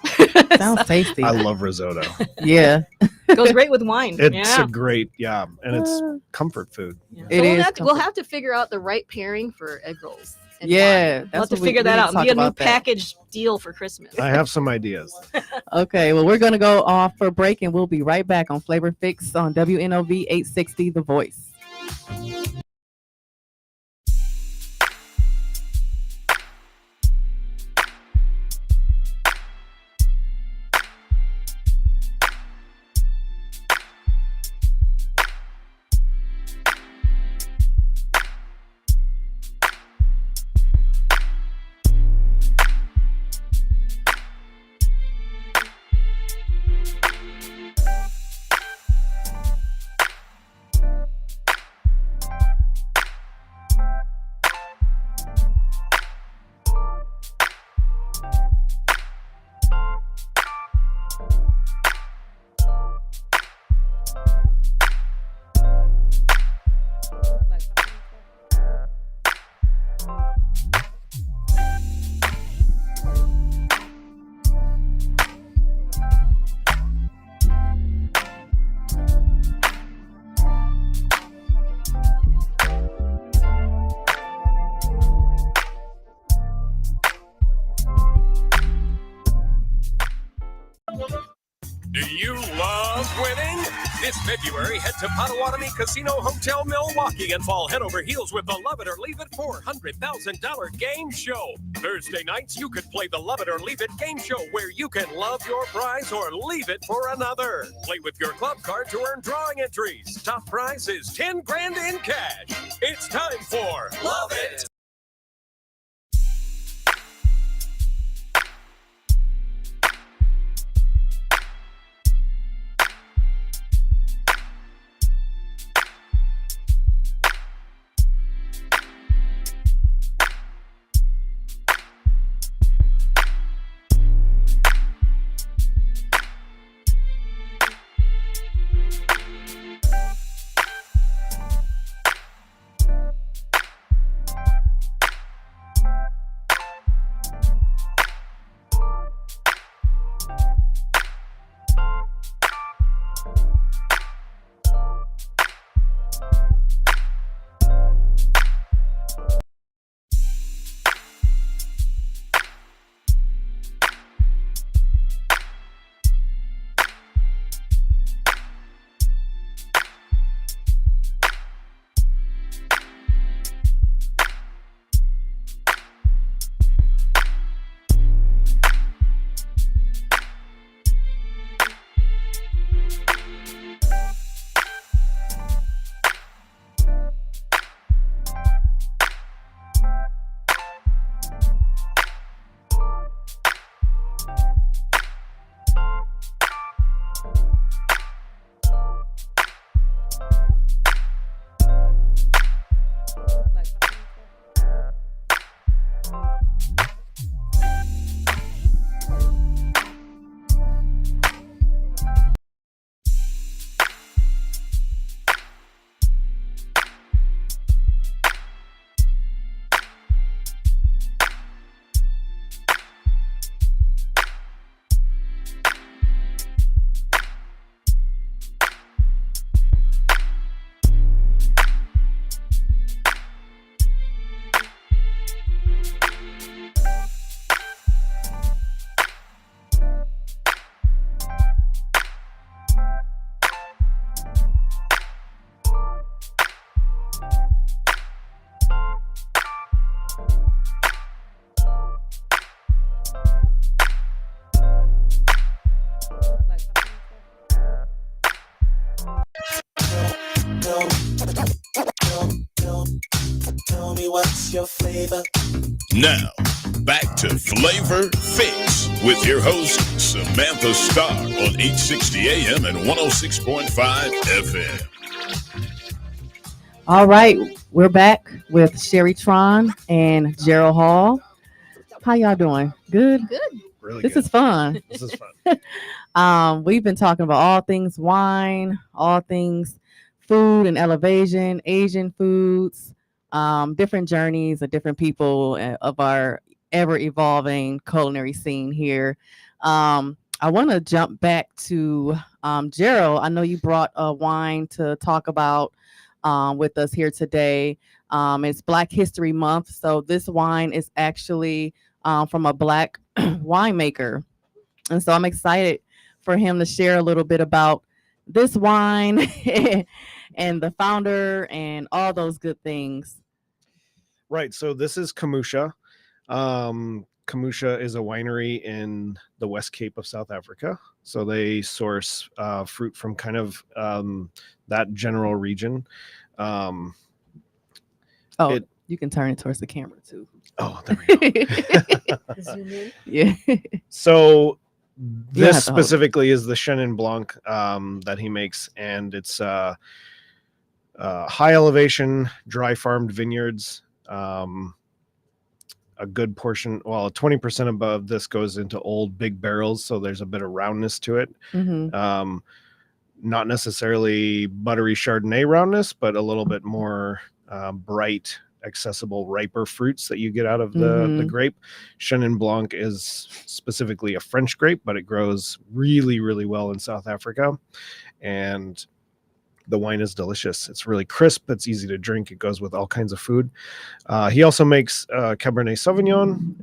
Sounds tasty. I love risotto. Yeah. goes great with wine. It's yeah. a great, and it's comfort food. Yeah. It So is we'll comfort. have to figure out the right pairing for egg rolls. and Yeah, wine. that's We'll have to what we- figure we that need to out and talk be a new about that. package deal for Christmas. I have some ideas. Okay, well, we're going to go off for a break and we'll be right back on Flavor Fix on WNOV 860 The Voice. Do you love winning? This February, head to Potawatomi Casino Hotel Milwaukee and fall head over heels with the Love It or Leave It $400,000 game show. Thursday nights, you could play the Love It or Leave It game show where you can love your prize or leave it for another. Play with your club card to earn drawing entries. Top prize is $10 grand in cash. It's time for Love It. Now, back to Flavor Fix with your host, Samantha Starr on 860 AM and 106.5 FM. All right, we're back with Sherry Tron and Gerald Hall. How y'all doing? Good? Good. Really This good. is fun. This is fun. We've been talking about all things wine, all things food and elevation, Asian foods, different journeys of different people of our ever evolving culinary scene here. I want to jump back to Gerald. I know you brought a wine to talk about with us here today. It's Black History Month, so this wine is actually from a Black winemaker. And so I'm excited for him to share a little bit about this wine and the founder and all those good things. Right. So this is Kamusha. Kamusha is a winery in the West Cape of South Africa. So they source fruit from kind of that general region. You can turn it towards the camera too. Oh, there we go. Zoom in. Yeah. So You don't have this to hold it. specifically is the Chenin Blanc that he makes, and it's high elevation, dry farmed vineyards. A good portion, 20% above this goes into old big barrels, so there's a bit of roundness to it. Mm-hmm. Not necessarily buttery Chardonnay roundness, but a little bit more bright, accessible, riper fruits that you get out of the grape. Chenin Blanc is specifically a French grape, but it grows really, really well in South Africa. And the wine is delicious. It's really crisp. It's easy to drink. It goes with all kinds of food. He also makes Cabernet Sauvignon,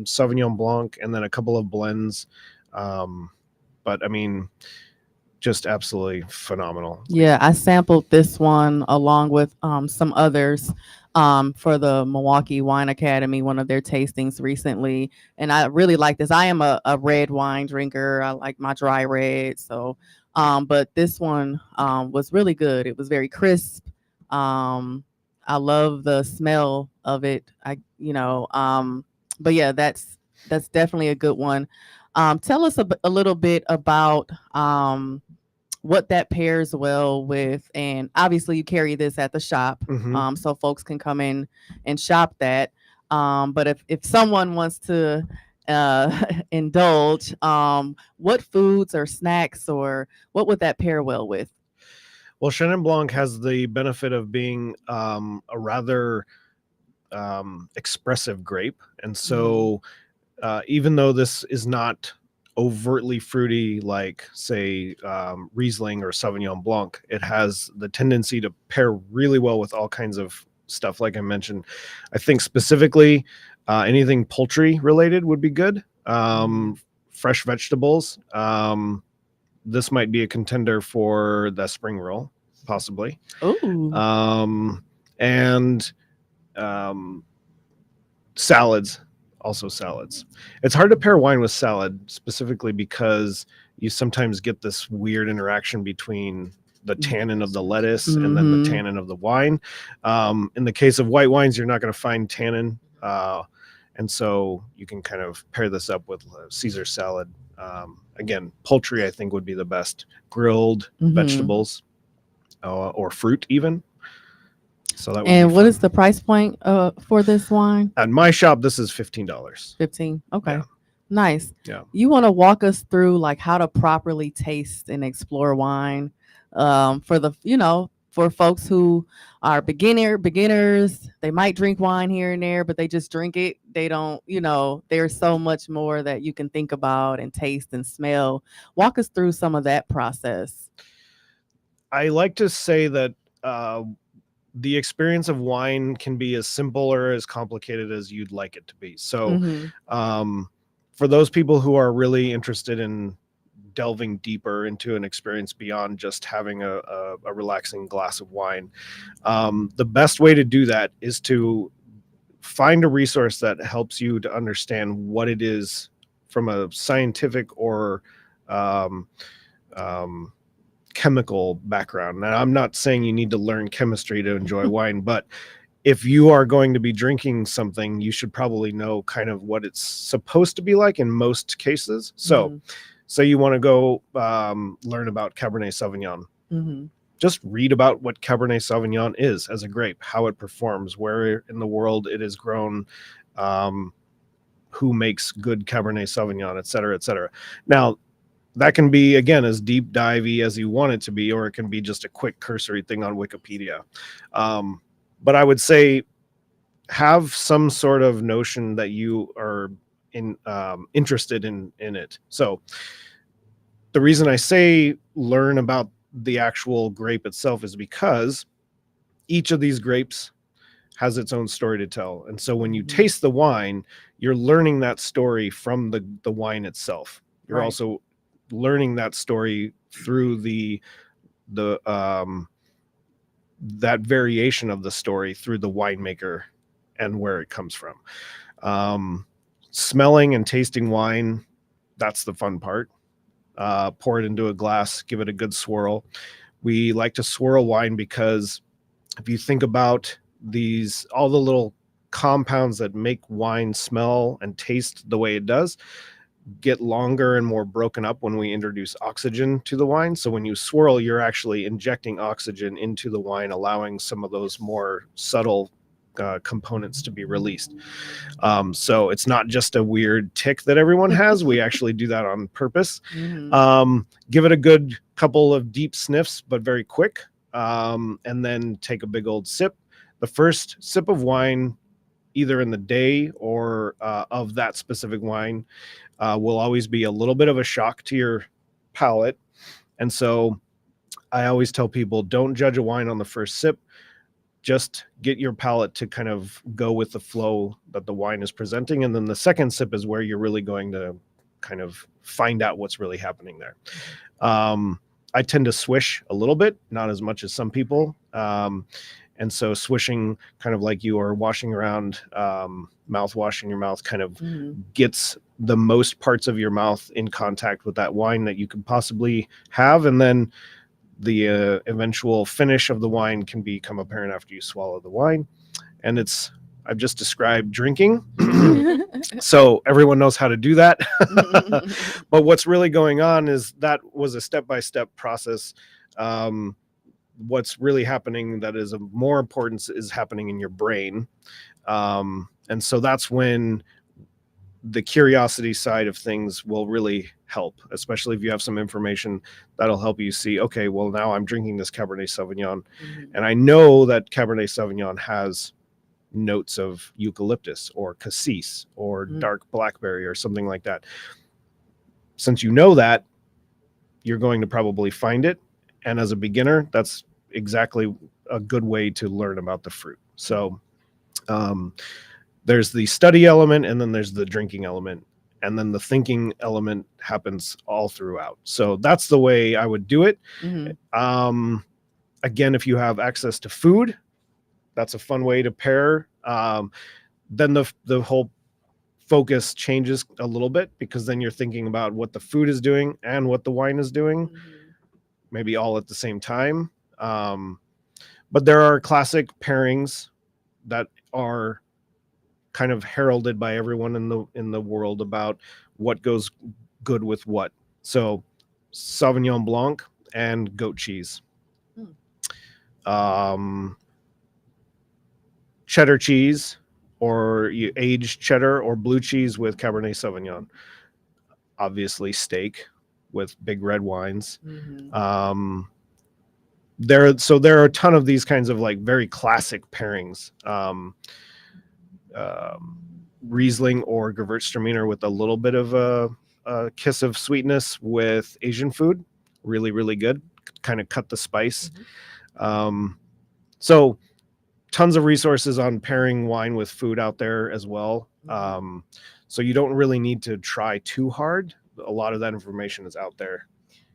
Sauvignon Blanc, and then a couple of blends. But I mean, just absolutely phenomenal. Yeah, I sampled this one along with some others for the Milwaukee Wine Academy, one of their tastings recently. And I really like this. I am a red wine drinker. I like my dry red. So, but this one was really good. It was very crisp. I love the smell of it. But yeah, that's definitely a good one. Tell us a little bit about what that pairs well with, and obviously you carry this at the shop, so folks can come in and shop that. But if someone wants to indulge, what foods or snacks or what would that pair well with? Well, Chenin Blanc has the benefit of being a rather expressive grape, and so even though this is not overtly fruity like, say, Riesling or Sauvignon Blanc, it has the tendency to pair really well with all kinds of stuff. Like I mentioned, I think specifically anything poultry related would be good. Fresh vegetables. This might be a contender for the spring roll, possibly. Ooh. And salads. Also salads. It's hard to pair wine with salad, specifically because you sometimes get this weird interaction between the tannin of the lettuce and then the tannin of the wine. In the case of white wines, you're not going to find tannin. And so you can kind of pair this up with Caesar salad. Again, poultry, I think, would be the best. Grilled vegetables or fruit even. So that would and be what fun. is the price point for this wine? At my shop, this is $15. 15. Okay. Yeah. Nice. Yeah. You want to walk us through like how to properly taste and explore wine for folks who are beginners. They might drink wine here and there, but they just drink it. They don't, there's so much more that you can think about and taste and smell. Walk us through some of that process. I like to say that the experience of wine can be as simple or as complicated as you'd like it to be. So for those people who are really interested in delving deeper into an experience beyond just having a relaxing glass of wine, the best way to do that is to find a resource that helps you to understand what it is from a scientific or chemical background. Now, I'm not saying you need to learn chemistry to enjoy wine, but if you are going to be drinking something, you should probably know kind of what it's supposed to be like in most cases. So say you want to go learn about Cabernet Sauvignon. Just read about what Cabernet Sauvignon is as a grape, how it performs, where in the world it is grown, who makes good Cabernet Sauvignon, et cetera, et cetera. Now, that can be, again, as deep divey as you want it to be, or it can be just a quick cursory thing on Wikipedia. But I would say have some sort of notion that you are interested in it. So the reason I say learn about the actual grape itself is because each of these grapes has its own story to tell. And so when you taste the wine, you're learning that story from the wine itself. You're also learning that story through that variation of the story through the winemaker and where it comes from. Smelling and tasting wine, that's the fun part. Pour it into a glass, give it a good swirl. We like to swirl wine because if you think about all the little compounds that make wine smell and taste the way it does, get longer and more broken up when we introduce oxygen to the wine. So when you swirl, you're actually injecting oxygen into the wine, allowing some of those more subtle components to be released. So it's not just a weird tick that everyone has. We actually do that on purpose. Give it a good couple of deep sniffs, but very quick, and then take a big old sip. The first sip of wine, either in the day or of that specific wine, will always be a little bit of a shock to your palate. And so I always tell people, don't judge a wine on the first sip. Just get your palate to kind of go with the flow that the wine is presenting. And then the second sip is where you're really going to kind of find out what's really happening there. I tend to swish a little bit, not as much as some people. And so swishing, kind of like you are washing around, mouthwash in your mouth, kind of gets the most parts of your mouth in contact with that wine that you could possibly have. And then the eventual finish of the wine can become apparent after you swallow the wine. And I've just described drinking. So everyone knows how to do that. But what's really going on is that was a step-by-step process. What's really happening that is of more importance is happening in your brain. And so that's when the curiosity side of things will really help, especially if you have some information that'll help you see, okay, well, now I'm drinking this Cabernet Sauvignon. And I know that Cabernet Sauvignon has notes of eucalyptus or cassis or dark blackberry or something like that. Since you know that, you're going to probably find it. And as a beginner, that's exactly a good way to learn about the fruit. So there's the study element, and then there's the drinking element, and then the thinking element happens all throughout. So that's the way I would do it. Again, if you have access to food, that's a fun way to pair. Then the whole focus changes a little bit, because then you're thinking about what the food is doing and what the wine is doing, maybe all at the same time. But there are classic pairings that are kind of heralded by everyone in the world about what goes good with what. So Sauvignon Blanc and goat cheese. Cheddar cheese, or you aged cheddar or blue cheese with Cabernet Sauvignon. Obviously steak with big red wines. There are a ton of these kinds of like very classic pairings. Riesling or Gewürztraminer with a little bit of a kiss of sweetness with Asian food. Really, really good. Kind of cut the spice. So tons of resources on pairing wine with food out there as well. So you don't really need to try too hard. A lot of that information is out there.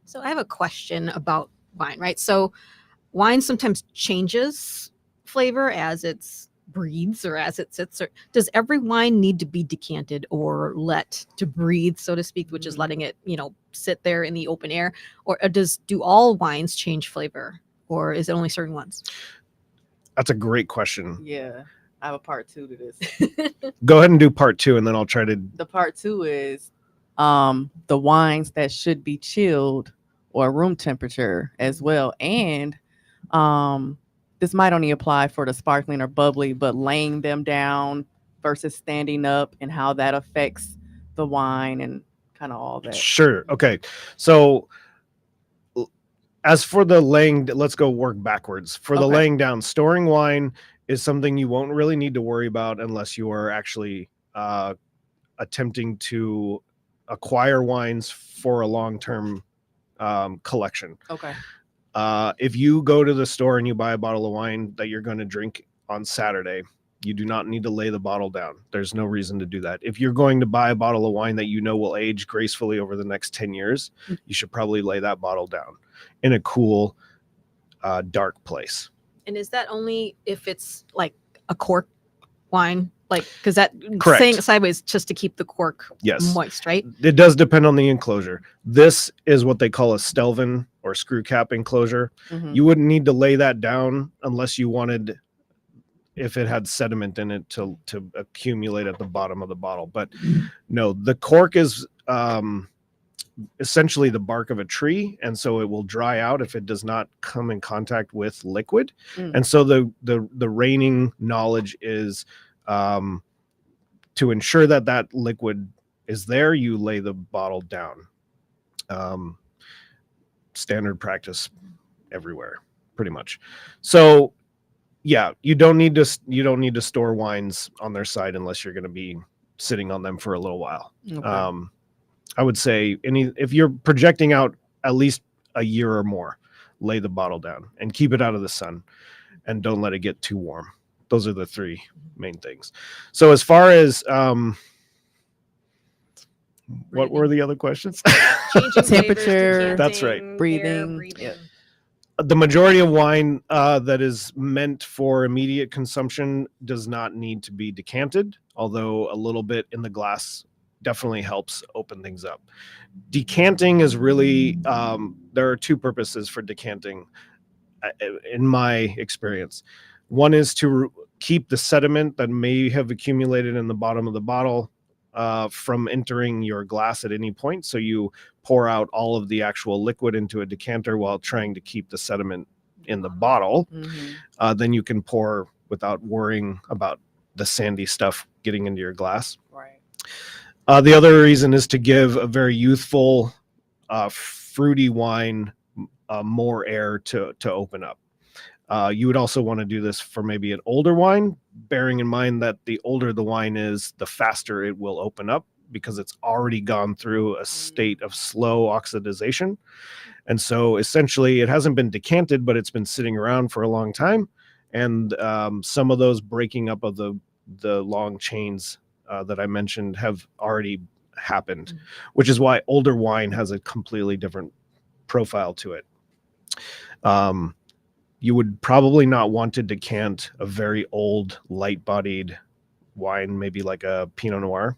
So I have a question about wine, right? So wine sometimes changes flavor as it's breathes or as it sits, or does every wine need to be decanted or let to breathe, so to speak, which is letting it, sit there in the open air, or do all wines change flavor, or is it only certain ones? That's a great question. Yeah, I have a part 2 to this. Go ahead and do part 2, and then I'll try to. The part 2 is the wines that should be chilled or room temperature as well. And this might only apply for the sparkling or bubbly, but laying them down versus standing up and how that affects the wine and kind of all that. Sure. Okay. So as for the laying, let's go work backwards. For the Okay. laying down, storing wine is something you won't really need to worry about unless you are actually attempting to acquire wines for a long-term collection. Okay. If you go to the store and you buy a bottle of wine that you're going to drink on Saturday, you do not need to lay the bottle down. There's no reason to do that. If you're going to buy a bottle of wine that you know will age gracefully over the next 10 years, you should probably lay that bottle down in a cool, dark place. And is that only if it's like a cork wine? Like, because that Correct. saying it sideways just to keep the cork Yes. moist, right? It does depend on the enclosure. This is what they call a Stelvin or screw cap enclosure. Mhm. You wouldn't need to lay that down unless you wanted, if it had sediment in it, to accumulate at the bottom of the bottle. But no, the cork is essentially the bark of a tree, and so it will dry out if it does not come in contact with liquid. And so the reigning knowledge is to ensure that that liquid is there, you lay the bottle down. Standard practice everywhere, pretty much. So yeah, you don't need to store wines on their side unless you're going to be sitting on them for a little while. Okay. I would say if you're projecting out at least a year or more, lay the bottle down and keep it out of the sun, and don't let it get too warm. Those are the 3 main things. So as far as what were the other questions? Changing Temperature. That's right. decanting, Breathing. breathing. Yeah. The majority of wine that is meant for immediate consumption does not need to be decanted, although a little bit in the glass definitely helps open things up. Decanting is really, there are 2 purposes for decanting in my experience. One is to keep the sediment that may have accumulated in the bottom of the bottle from entering your glass at any point. So you pour out all of the actual liquid into a decanter while trying to keep the sediment in the bottle. Then you can pour without worrying about the sandy stuff getting into your glass. Right. The other reason is to give a very youthful, fruity wine more air to open up. You would also want to do this for maybe an older wine, bearing in mind that the older the wine is, the faster it will open up because it's already gone through a state of slow oxidization. And so essentially it hasn't been decanted, but it's been sitting around for a long time. And some of those breaking up of the long chains that I mentioned have already happened, which is why older wine has a completely different profile to it. You would probably not want to decant a very old, light-bodied wine, maybe like a Pinot Noir,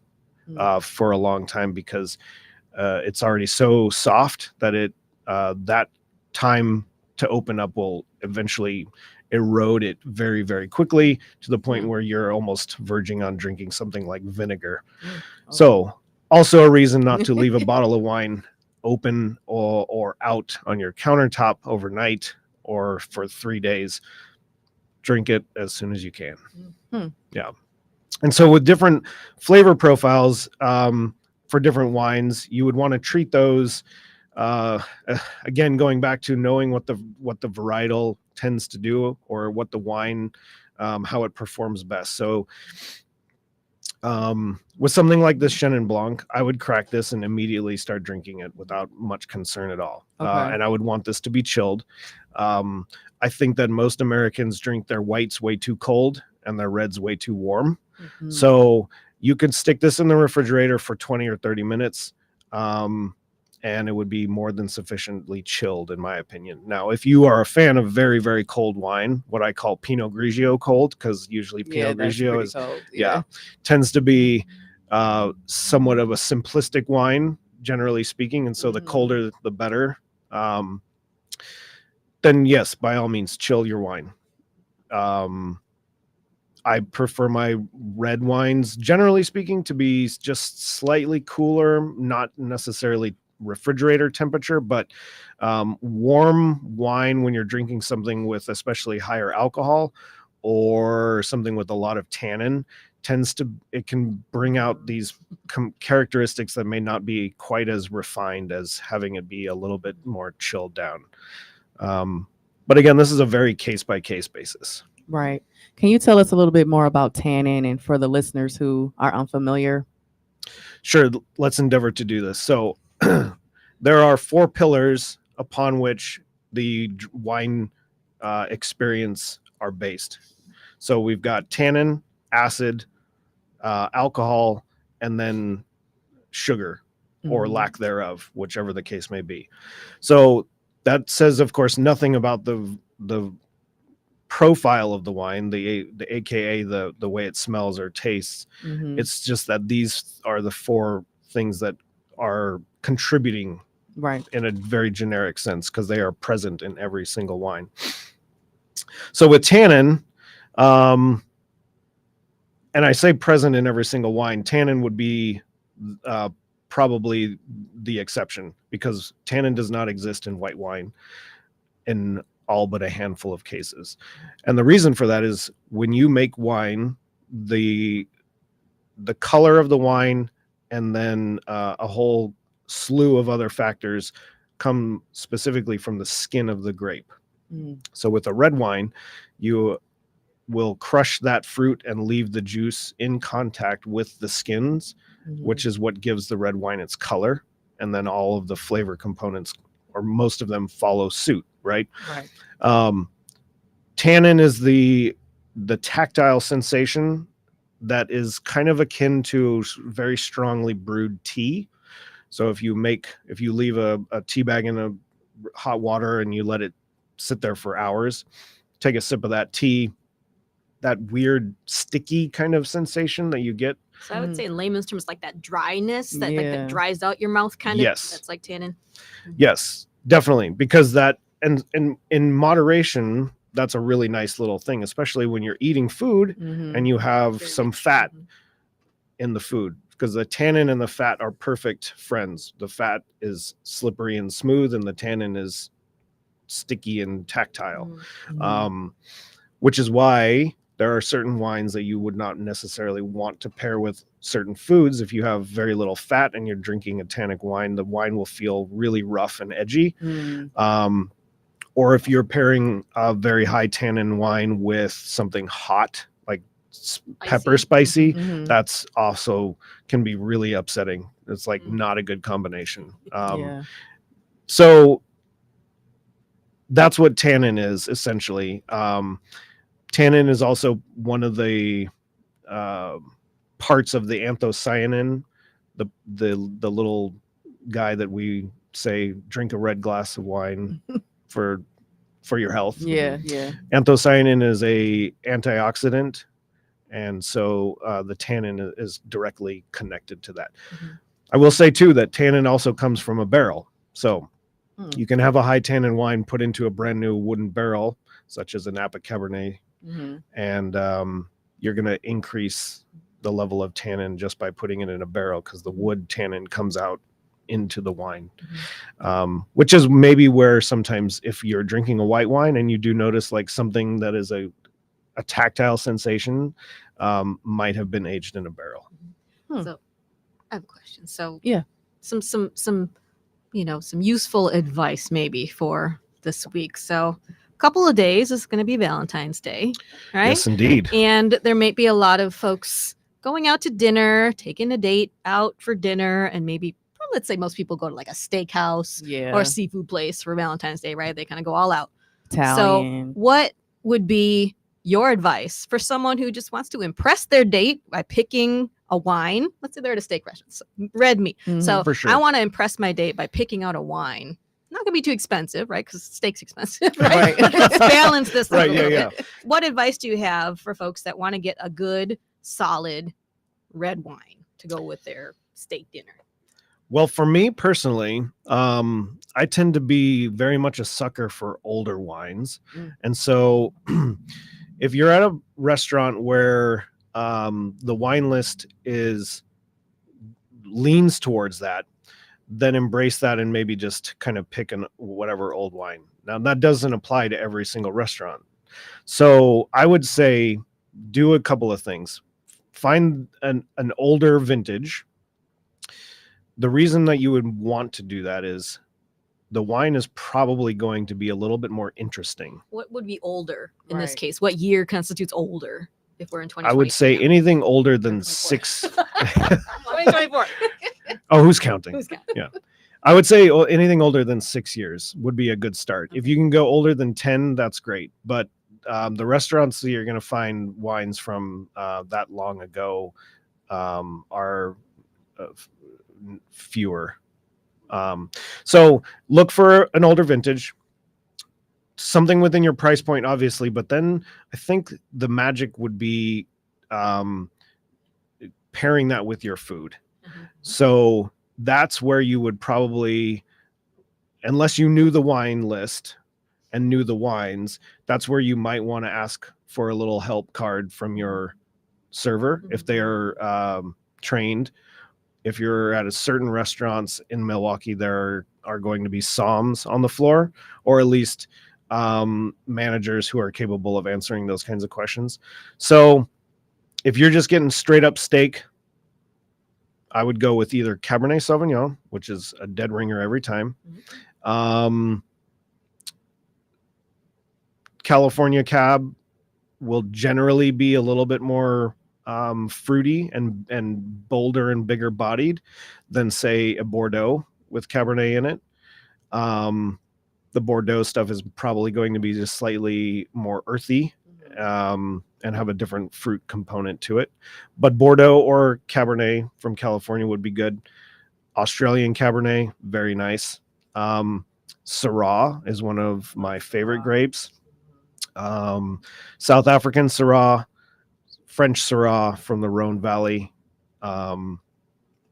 for a long time because it's already so soft that that time to open up will eventually erode it very, very quickly to the point where you're almost verging on drinking something like vinegar. So also a reason not to leave a bottle of wine open or out on your countertop overnight or for 3 days. Drink it as soon as you can. Yeah. And so with different flavor profiles for different wines, you would want to treat those again, going back to knowing what the varietal tends to do or what the wine, how it performs best. So with something like this Chenin Blanc, I would crack this and immediately start drinking it without much concern at all. And I would want this to be chilled. I think that most Americans drink their whites way too cold and their reds way too warm. So you could stick this in the refrigerator for 20 or 30 minutes. And it would be more than sufficiently chilled, in my opinion. Now, if you are a fan of very, very cold wine, what I call Pinot Grigio cold, because usually Pinot Grigio is cold. tends to be somewhat of a simplistic wine, generally speaking, and so the colder the better. Then yes, by all means, chill your wine. I prefer my red wines, generally speaking, to be just slightly cooler, not necessarily refrigerator temperature, but warm wine when you're drinking something with especially higher alcohol or something with a lot of tannin it can bring out these characteristics that may not be quite as refined as having it be a little bit more chilled down. But again, this is a very case by case basis. Right. Can you tell us a little bit more about tannin and for the listeners who are unfamiliar? Sure, let's endeavor to do this. So there are 4 pillars upon which the wine experience are based. So we've got tannin, acid, alcohol, and then sugar or lack thereof, whichever the case may be. So that says, of course, nothing about the profile of the wine, the AKA the way it smells or tastes. It's just that these are the 4 things that are contributing Right. in a very generic sense because they are present in every single wine. So with tannin, and I say present in every single wine, tannin would be probably the exception because tannin does not exist in white wine in all but a handful of cases. And the reason for that is when you make wine, the color of the wine and then a whole slew of other factors come specifically from the skin of the grape. So with a red wine, you will crush that fruit and leave the juice in contact with the skins, which is what gives the red wine its color. And then all of the flavor components, or most of them, follow suit, right? Right. Tannin is the tactile sensation that is kind of akin to very strongly brewed tea. So if you leave a tea bag in a hot water and you let it sit there for hours, take a sip of that tea, that weird sticky kind of sensation that you get. So I would say in layman's terms, like that dryness that like Yeah. that dries out your mouth kind of. Yes. That's like tannin. Yes, definitely. Because that, and in moderation, that's a really nice little thing, especially when you're eating food and you have Very some rich. fat in the food, because the tannin and the fat are perfect friends. The fat is slippery and smooth and the tannin is sticky and tactile. Which is why there are certain wines that you would not necessarily want to pair with certain foods. If you have very little fat and you're drinking a tannic wine, the wine will feel really rough and edgy. Or if you're pairing a very high tannin wine with something hot, like pepper spicy, that's also can be really upsetting. It's like not a good combination. Yeah. So that's what tannin is essentially. Tannin is also one of the parts of the anthocyanin, the little guy that we say drink a red glass of wine for your health. Yeah. Anthocyanin is a antioxidant, and so the tannin is directly connected to that. I will say too that tannin also comes from a barrel, so you can have a high tannin wine put into a brand new wooden barrel, such as a Napa Cabernet, and you're going to increase the level of tannin just by putting it in a barrel because the wood tannin comes out into the wine, which is maybe where sometimes if you're drinking a white wine and you do notice like something that is a tactile sensation, might have been aged in a barrel. So I have a question. So Yeah. some some useful advice maybe for this week. So a couple of days is going to be Valentine's Day, right? Yes, indeed. And there may be a lot of folks going out to dinner, taking a date out for dinner, and maybe let's say most people go to like a steakhouse or a seafood place for Valentine's Day, right? They kind of go all out. Italian. So what would be your advice for someone who just wants to impress their date by picking a wine? Let's say they're at a steak restaurant, so red meat. So For sure. I want to impress my date by picking out a wine. Not gonna be too expensive, right? Because steak's expensive, right? Let's balance this out Right, a little yeah. bit. What advice do you have for folks that want to get a good, solid red wine to go with their steak dinner? Well, for me personally, I tend to be very much a sucker for older wines. And so if you're at a restaurant where the wine list leans towards that, then embrace that and maybe just kind of pick whatever old wine. Now that doesn't apply to every single restaurant. So I would say do a couple of things. Find an older vintage. The reason that you would want to do that is the wine is probably going to be a little bit more interesting. What would be older in this Right. case? What year constitutes older if we're in 2024? I would say anything older than 6. 2024. Oh, who's counting? Who's got? Yeah. I would say anything older than 6 years would be a good start. If you can go older than 10, that's great. But the restaurants that you're going to find wines from that long ago are fewer. So look for an older vintage, something within your price point, obviously. But then I think the magic would be pairing that with your food. So that's where you would probably, unless you knew the wine list and knew the wines, that's where you might want to ask for a little help card from your server if they are trained. If you're at a certain restaurants in Milwaukee, there are going to be somms on the floor, or at least managers who are capable of answering those kinds of questions. So if you're just getting straight up steak, I would go with either Cabernet Sauvignon, which is a dead ringer every time. California Cab will generally be a little bit more fruity and bolder and bigger bodied than, say, a Bordeaux with Cabernet in it. The Bordeaux stuff is probably going to be just slightly more earthy and have a different fruit component to it. But Bordeaux or Cabernet from California would be good. Australian Cabernet, very nice. Syrah is one of my favorite grapes. South African Syrah, French Syrah from the Rhone Valley. And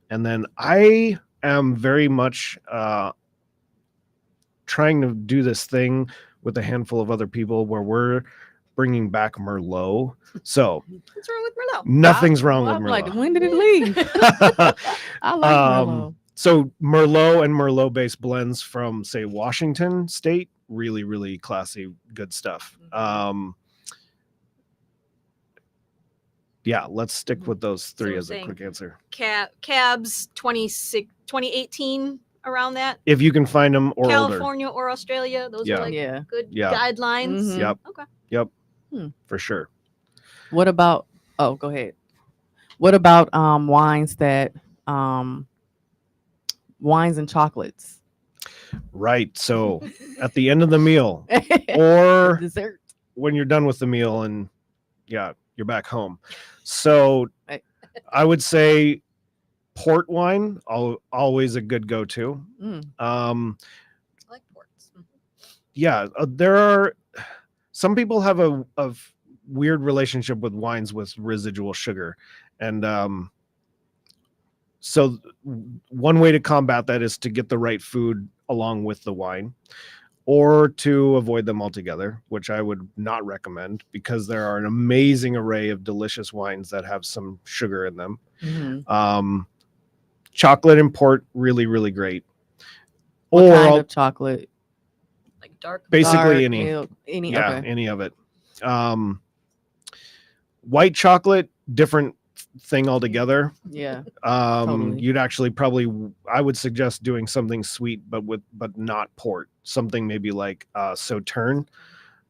then I am very much trying to do this thing with a handful of other people where we're bringing back Merlot. So What's wrong with Merlot? nothing's wrong with I'm Merlot. like, when did it leave? I like Merlot. So Merlot and Merlot based blends from, say, Washington State, really, really classy, good stuff. Yeah, let's stick with those three So as a saying- quick answer. Cabs 2018, around that. If you can find them, or older. California or Australia, those Yeah. are like Yeah. good Yeah. guidelines. Mhm. Yep. Okay. Yep. Hmm. For sure. What about? Oh, go ahead. What about wines and chocolates? Right. So at the end of the meal, or Dessert. when you're done with the meal and you're back home. So Right. I would say port wine, always a good go-to. Mm. I like ports. There are some people have a weird relationship with wines with residual sugar. And so one way to combat that is to get the right food along with the wine, or to avoid them altogether, which I would not recommend, because there are an amazing array of delicious wines that have some sugar in them. Mhm. Chocolate and port, really, really great. What Or kind of chocolate? Like dark. basically Dark, any. milk, any. Yeah, Okay. any of it. White chocolate, different thing altogether. Yeah. Totally. You'd actually I would suggest doing something sweet, but not port. Something maybe like Sauterne,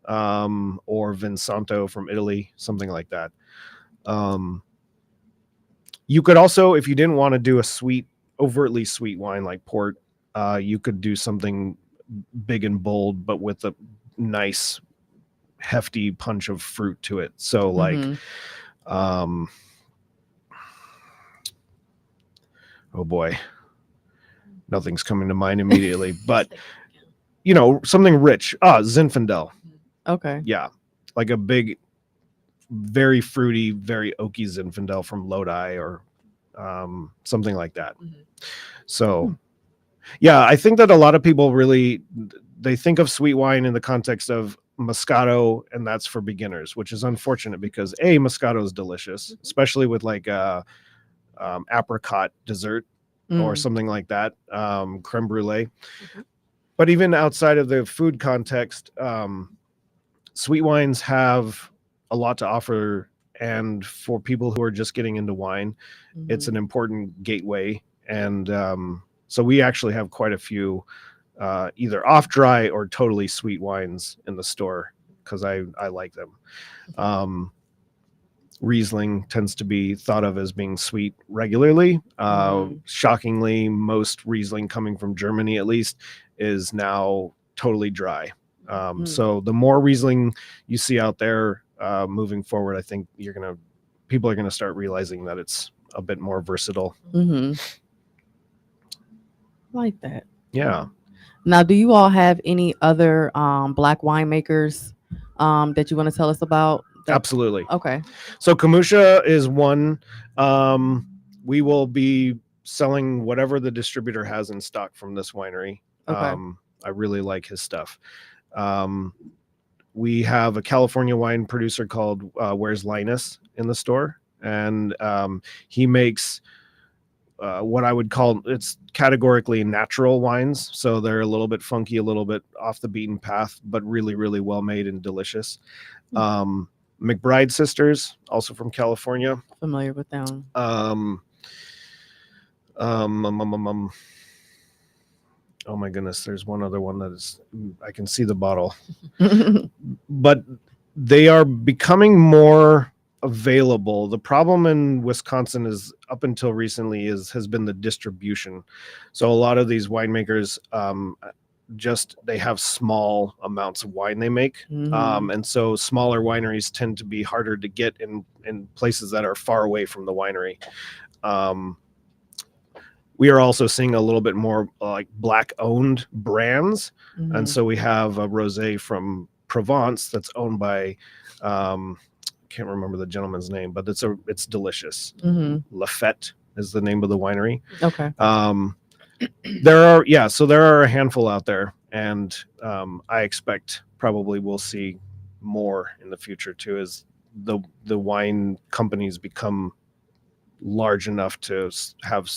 or Vinsanto from Italy, something like that. You could also, if you didn't want to do a overtly sweet wine like port, you could do something big and bold, but with a nice hefty punch of fruit to it. So like, Mhm. Oh boy, nothing's coming to mind immediately, but something rich. Zinfandel. Okay. Yeah. Like a big, very fruity, very oaky Zinfandel from Lodi, or something like that. So I think that a lot of people they think of sweet wine in the context of Moscato, and that's for beginners, which is unfortunate because Moscato is delicious, especially with like apricot dessert or something like that, creme brulee. But even outside of the food context, sweet wines have a lot to offer, and for people who are just getting into wine, it's an important gateway. And so we actually have quite a few either off dry or totally sweet wines in the store because I like them. Riesling tends to be thought of as being sweet regularly. Shockingly, most Riesling coming from Germany, at least, is now totally dry. So the more Riesling you see out there moving forward, I think people are gonna start realizing that it's a bit more versatile. Like that. Yeah. Now, do you all have any other black winemakers that you want to tell us about? Absolutely. Okay. So Kamusha is one. We will be selling whatever the distributor has in stock from this winery. Okay. I really like his stuff. We have a California wine producer called Where's Linus in the store, and he makes what I would call, it's categorically natural wines. So they're a little bit funky, a little bit off the beaten path, but really, really well made and delicious. McBride Sisters, also from California. Familiar with them. Oh my goodness, there's one other one that is, I can see the bottle. But they are becoming more available. The problem in Wisconsin is, up until recently, has been the distribution. So a lot of these winemakers they have small amounts of wine they make, and so smaller wineries tend to be harder to get in places that are far away from the winery. We are also seeing a little bit more like black owned brands, and so we have a rosé from Provence that's owned by can't remember the gentleman's name, but it's delicious. Lafette is the name of the winery. Okay. There are a handful out there, and I expect probably we'll see more in the future too, as the wine companies become large enough to have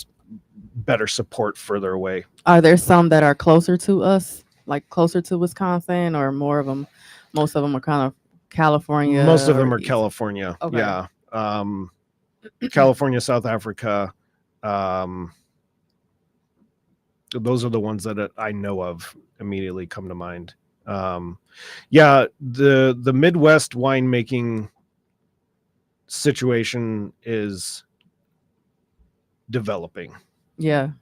better support further away. Are there some that are closer to us, like closer to Wisconsin, or more of them? Most of them are kind of California. Most of them are California. Okay. Yeah. California, South Africa. Those are the ones that I know of immediately come to mind. The Midwest winemaking situation is developing. Yeah.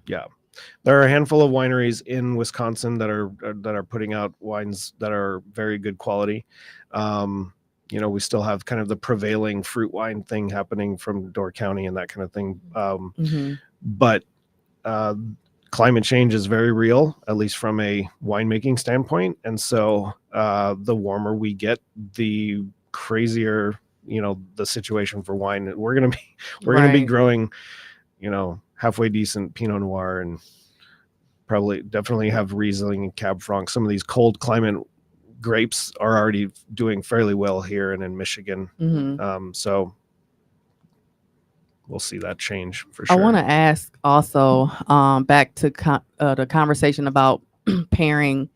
There are a handful of wineries in Wisconsin that are putting out wines that are very good quality. We still have kind of the prevailing fruit wine thing happening from Door County and that kind of thing. But climate change is very real, at least from a winemaking standpoint. And so the warmer we get, the crazier, the situation for wine. We're going to be growing, halfway decent Pinot Noir, and definitely have Riesling and Cab Franc. Some of these cold climate grapes are already doing fairly well here and in Michigan. So we'll see that change for sure. I want to ask also, back to the conversation about pairing.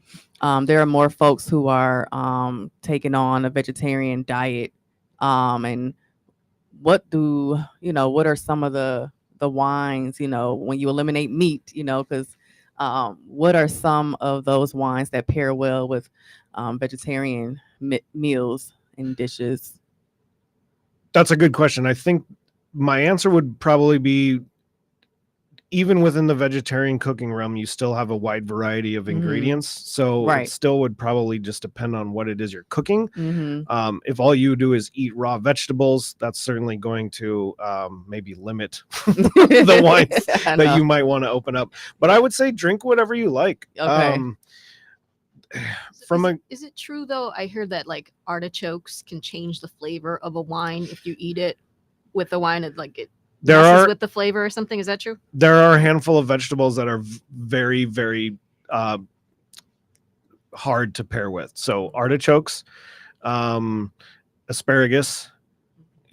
There are more folks who are taking on a vegetarian diet, and what are some of the wines, when you eliminate meat, because what are some of those wines that pair well with vegetarian meals and dishes? That's a good question. I think my answer would probably be, even within the vegetarian cooking realm, you still have a wide variety of ingredients. So it still would probably just depend on what it is you're cooking. If all you do is eat raw vegetables, that's certainly going to maybe limit the wines that you might want to open up. But I would say drink whatever you like. Okay. Is it true though? I heard that like artichokes can change the flavor of a wine if you eat it with the wine, it messes with the flavor or something. Is that true? There are a handful of vegetables that are very, very hard to pair with. So artichokes, asparagus,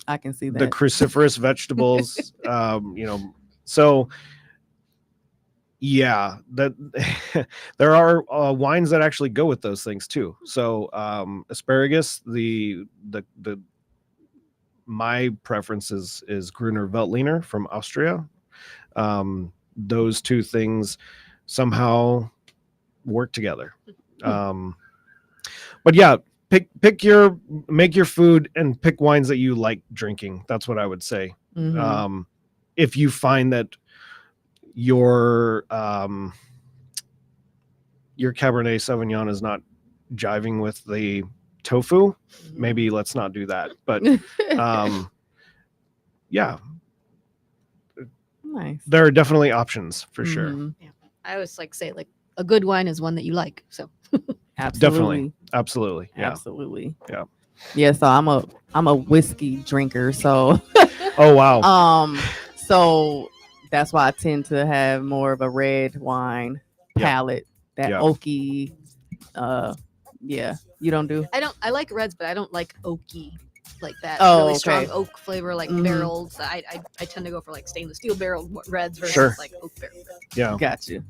I can see the that. cruciferous vegetables, so yeah, that there are wines that actually go with those things too. So asparagus, the my preference is Gruner Veltliner from Austria. Those two things somehow work together. But yeah, make your food and pick wines that you like drinking. That's what I would say. Mhm. If you find that your Cabernet Sauvignon is not jiving with the tofu, maybe let's not do that. But yeah, Nice. there are definitely options for sure. Mhm. I always like say like a good wine is one that you like. So Absolutely. Absolutely. Yeah. Absolutely. Yeah. Yeah, so I'm a whiskey drinker, so Oh wow. so that's why I tend to have more of a red wine Yeah. palate, that Yeah. oaky yeah. You don't do? I like reds, but I don't like oaky like that Oh, really okay. strong oak flavor like Mhm. barrels. I tend to go for like stainless steel barrel reds versus Sure. like oak barrel reds. Yeah. Got you.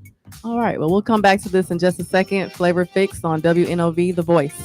All right. Well, we'll come back to this in just a second. Flavor Fix on WNOV, The Voice.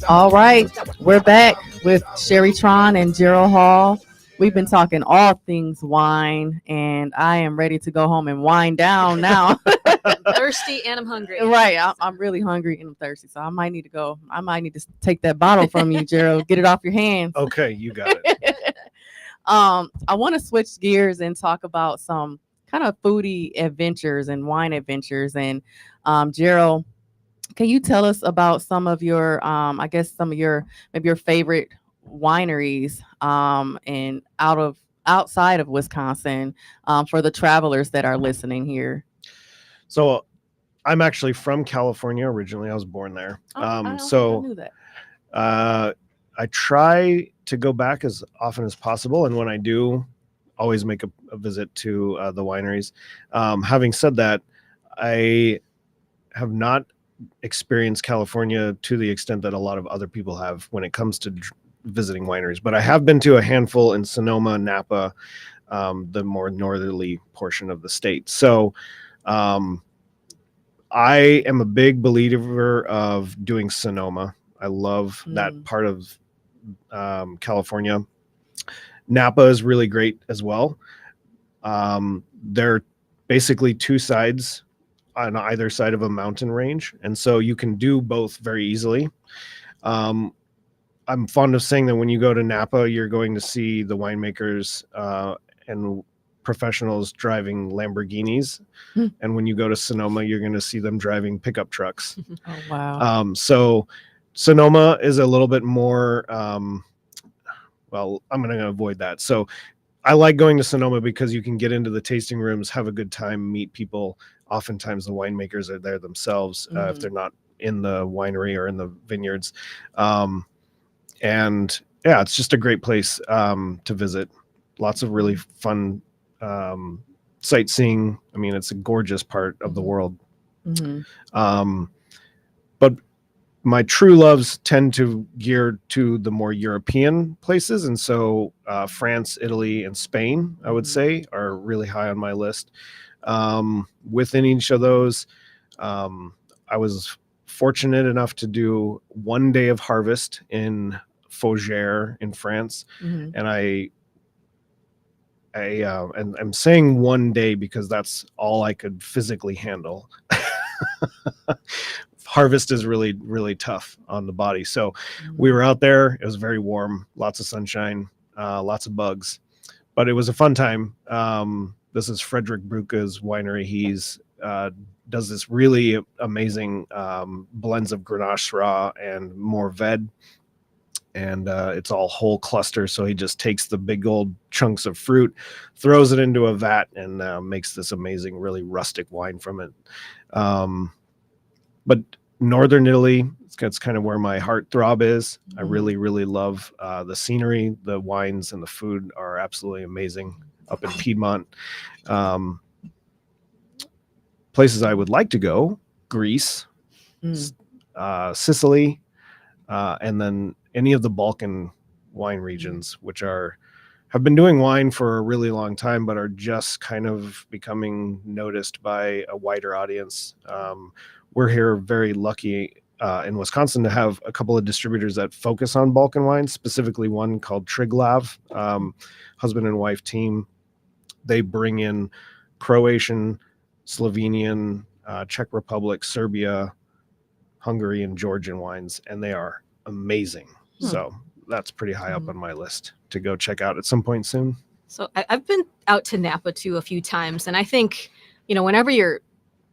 All right, we're back with Sherry Tron and Gerald Hall. We've been talking all things wine, and I am ready to go home and wind down now. I'm thirsty and I'm hungry. Right, I'm really hungry and I'm thirsty, so I might need to go. I might need to take that bottle from you, Gerald. Get it off your hands. Okay, you got it. I want to switch gears and talk about some kind of foodie adventures and wine adventures. And Gerald, can you tell us about some of your, I guess some of your maybe your favorite wineries and outside of Wisconsin for the travelers that are listening here? So I'm actually from California originally. I was born there. I don't think I So knew that. I try to go back as often as possible, and when I do, always make a visit to the wineries. Having said that, I have not experienced California to the extent that a lot of other people have when it comes to visiting wineries, but I have been to a handful in Sonoma, Napa, the more northerly portion of the state. So I am a big believer of doing Sonoma. I love that part of California. Napa is really great as well. They're basically two sides on either side of a mountain range, and so you can do both very easily. I'm fond of saying that when you go to Napa, you're going to see the winemakers and professionals driving Lamborghinis, and when you go to Sonoma, you're going to see them driving pickup trucks. Oh wow! So Sonoma is a little bit more. Well, I'm going to avoid that. So I like going to Sonoma because you can get into the tasting rooms, have a good time, meet people. Oftentimes the winemakers are there themselves if they're not in the winery or in the vineyards. And yeah, it's just a great place to visit. Lots of really fun sightseeing. I mean, it's a gorgeous part of the world. But my true loves tend to gear to the more European places. And so France, Italy, and Spain, I would say, are really high on my list. Within each of those, I was fortunate enough to do one day of harvest in Fougères in France. And and I'm saying one day because that's all I could physically handle. Harvest is really, really tough on the body. So we were out there. It was very warm, lots of sunshine, lots of bugs, but it was a fun time. This is Frederick Bruca's winery. He's does this really amazing blends of Grenache Syrah and Mourvedre. And it's all whole cluster. So he just takes the big old chunks of fruit, throws it into a vat, and makes this amazing, really rustic wine from it. But Northern Italy, that's kind of where my heartthrob is. I really, really love the scenery. The wines and the food are absolutely amazing up in Piedmont. Places I would like to go: Greece, Sicily, and then any of the Balkan wine regions, which have been doing wine for a really long time, but are just kind of becoming noticed by a wider audience. We're here very lucky in Wisconsin to have a couple of distributors that focus on Balkan wines, specifically one called Triglav, husband and wife team. They bring in Croatian, Slovenian, Czech Republic, Serbia, Hungary, and Georgian wines, and they are amazing. So that's pretty high up on my list to go check out at some point soon. So I've been out to Napa too a few times, and I think, whenever you're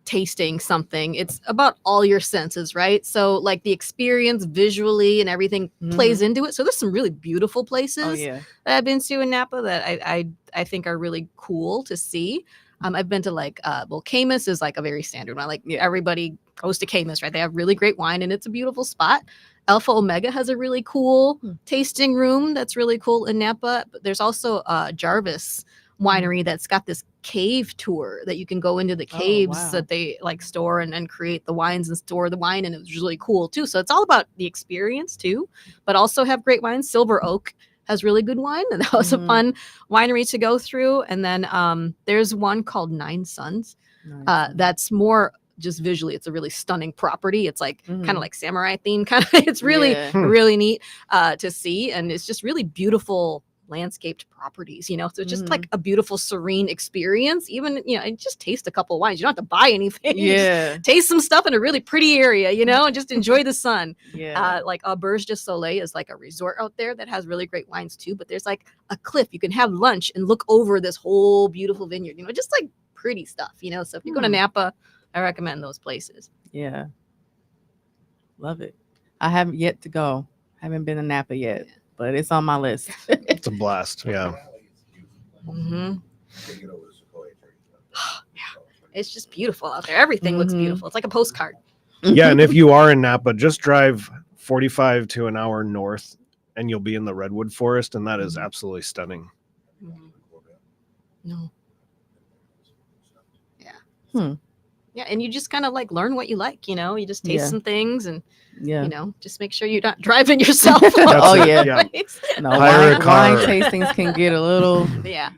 tasting something, it's about all your senses, right? So like the experience visually and everything plays into it. So there's some really beautiful places that I've been to in Napa that I think are really cool to see. I've been to Camus is like a very standard one. Like everybody goes to Camus, right? They have really great wine and it's a beautiful spot. Alpha Omega has a really cool tasting room that's really cool in Napa. But there's also Jarvis Winery that's got this cave tour that you can go into the caves that they store and create the wines and store the wine, and it was really cool too. So it's all about the experience too, but also have great wines. Silver Oak has really good wine, and that was a fun winery to go through. And then there's one called Nine Sons that's more just visually, it's a really stunning property. It's like Mhm. kind of like samurai theme, kind of. It's really Yeah. really neat to see, and it's just really beautiful landscaped properties, so it's just like a beautiful serene experience. Even and just taste a couple of wines. You don't have to buy anything. You just Yeah. taste some stuff in a really pretty area, and just enjoy the sun. Yeah. Like Auberge du Soleil is like a resort out there that has really great wines too, but there's like a cliff you can have lunch and look over this whole beautiful vineyard, just like pretty stuff, so if you go to Napa, I recommend those places. Yeah. Love it. I haven't yet to go. Haven't been to Napa yet, but it's on my list. It's a blast. Yeah. Mm-hmm. It's just beautiful out there. Everything looks beautiful. It's like a postcard. Yeah. And if you are in Napa, just drive 45 to an hour north and you'll be in the redwood forest. And that is absolutely stunning. No. Yeah. Hmm. Yeah. And you just kind of like learn what you like, you just taste some things and, just make sure you're not driving yourself. Oh, yeah. No, Hire a wine car. tastings can get a little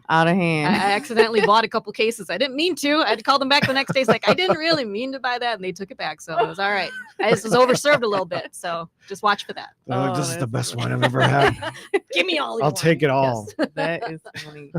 out of I hand. accidentally bought a couple cases. I didn't mean to. I had to call them back the next day. It's like, I didn't really mean to buy that. And they took it back. So it was all right. I just was overserved a little bit. So just watch for that. They're like, Oh, this is the that's best wine I've ever had. Give me all your I'll wine. take it all. Yes. That is funny.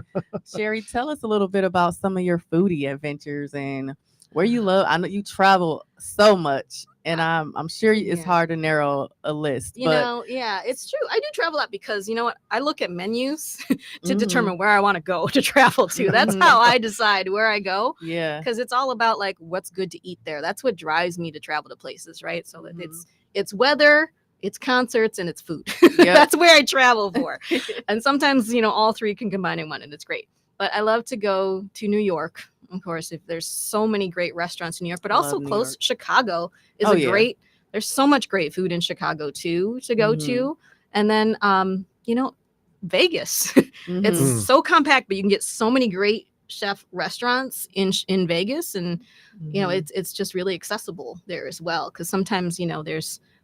Sherry, tell us a little bit about some of your foodie adventures and where you love. I know you travel so much, and I'm sure it's hard to narrow a list. It's true. I do travel a lot because you know what? I look at menus to determine where I want to go to travel to. That's how I decide where I go. Yeah. Because it's all about like what's good to eat there. That's what drives me to travel to places, right? So that it's weather, it's concerts, and it's food. That's where I travel for. And sometimes, all three can combine in one, and it's great. But I love to go to New York. Of course, if there's so many great restaurants in New York, but also close Chicago is great. There's so much great food in Chicago too to go to. And then, Vegas. It's so compact, but you can get so many great chef restaurants in Vegas, and it's just really accessible there as well. Because sometimes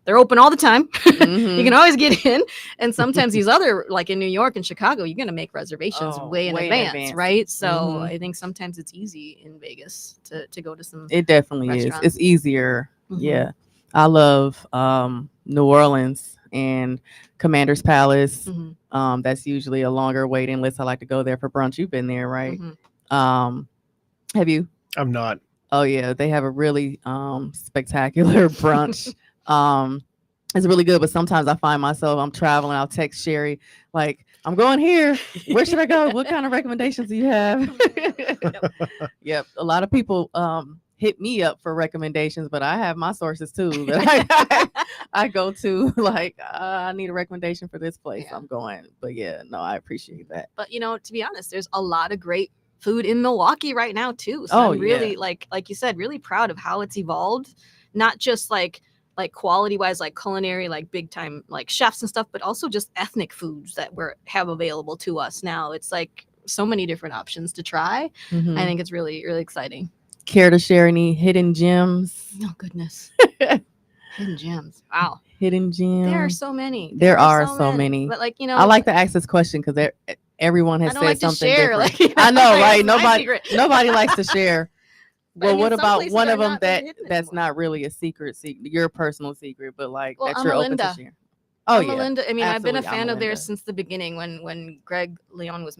they're open all the time. You can always get in. And sometimes these other, like in New York and Chicago, you're going to make reservations way in advance, right? So I think sometimes it's easy in Vegas to go to some. It definitely is. It's easier. Yeah. I love New Orleans and Commander's Palace. That's usually a longer waiting list. I like to go there for brunch. You've been there, right? Have you? I'm not. Oh, yeah. They have a really spectacular brunch. It's really good, but sometimes I find myself, I'm traveling, I'll text Sherry, like, I'm going here. Where should I go? What kind of recommendations do you have? Yep. A lot of people hit me up for recommendations, but I have my sources too that I go to, like, I need a recommendation for this place. I'm going. But I appreciate that. But to be honest, there's a lot of great food in Milwaukee right now too. So I'm really like you said, really proud of how it's evolved. Not just like quality wise, like culinary, like big time, like chefs and stuff, but also just ethnic foods that have available to us now. It's like so many different options to try. I think it's really, really exciting. Care to share any hidden gems? Oh, goodness. Hidden gems. Wow. Hidden gems. There are so many. There are so many. But I like to ask this question because everyone has said something different. I know, right? Nobody likes to share. Well, what about one of them that's not really a secret, your personal secret, but like that you're open to share? Oh, yeah. Melinda. I mean, absolutely. I've been a fan of theirs since the beginning when Greg Leon was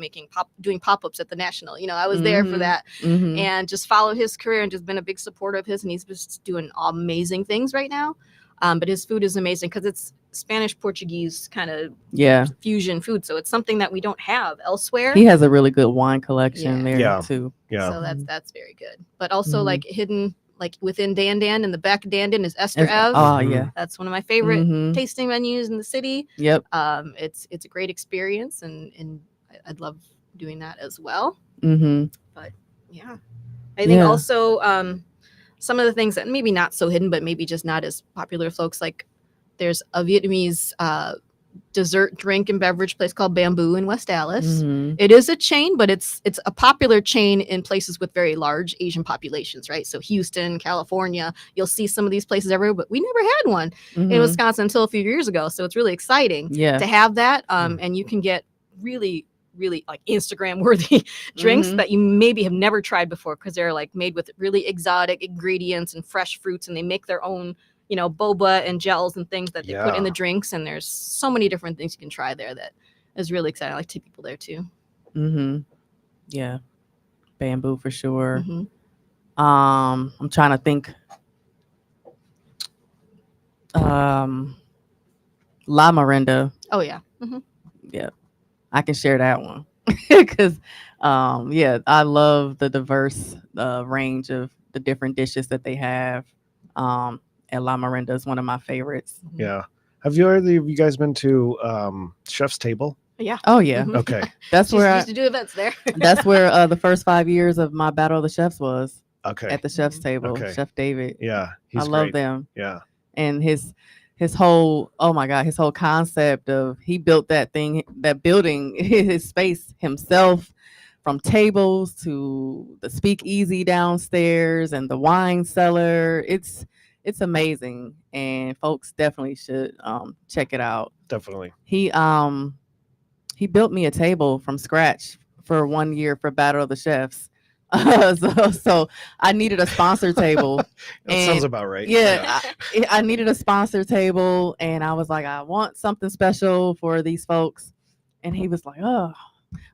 doing pop-ups at the National. I was there for that and just followed his career and just been a big supporter of his. And he's just doing amazing things right now. But his food is amazing because it's Spanish Portuguese kind of fusion food. So it's something that we don't have elsewhere. He has a really good wine collection there too. Yeah. So that's very good. But also like hidden, like within Dan Dan in the back of Dan Dan is Esther Ev. Oh yeah. That's one of my favorite tasting menus in the city. Yep. It's a great experience and I'd love doing that as well. But yeah. I think also some of the things that maybe not so hidden, but maybe just not as popular folks, like there's a Vietnamese dessert, drink, and beverage place called Bamboo in West Dallas. It is a chain, but it's a popular chain in places with very large Asian populations, right? So Houston, California, you'll see some of these places everywhere, but we never had one in Wisconsin until a few years ago. So it's really exciting to have that. And you can get really really like Instagram worthy drinks Mhm. that you maybe have never tried before, because they're like made with really exotic ingredients and fresh fruits, and they make their own, boba and gels and things that they put in the drinks. And there's so many different things you can try there that is really exciting. I like to take people there too. Yeah, bamboo for sure. Mm-hmm. I'm trying to think. La Miranda. Oh yeah. Mm-hmm. Yeah, I can share that one because, yeah, I love the diverse range of the different dishes that they have. And La Miranda is one of my favorites. Yeah. Have either of you guys been to Chef's Table? Yeah. Oh yeah, Mhm. Okay. that's She where used to do events there. that's where the first 5 years of my Battle of the Chefs was Okay. at the chef's table. Okay. Chef David. Yeah. I He's love great. them. Yeah. And his whole, oh my god, his whole concept of, he built that building, his space himself, from tables to the speakeasy downstairs and the wine cellar. It's amazing, and folks definitely should check it out. Definitely. He built me a table from scratch for 1 year for Battle of the Chefs. So I needed a sponsor table. That sounds about right. Yeah, I needed a sponsor table, and I was like, I want something special for these folks. And he was like, oh,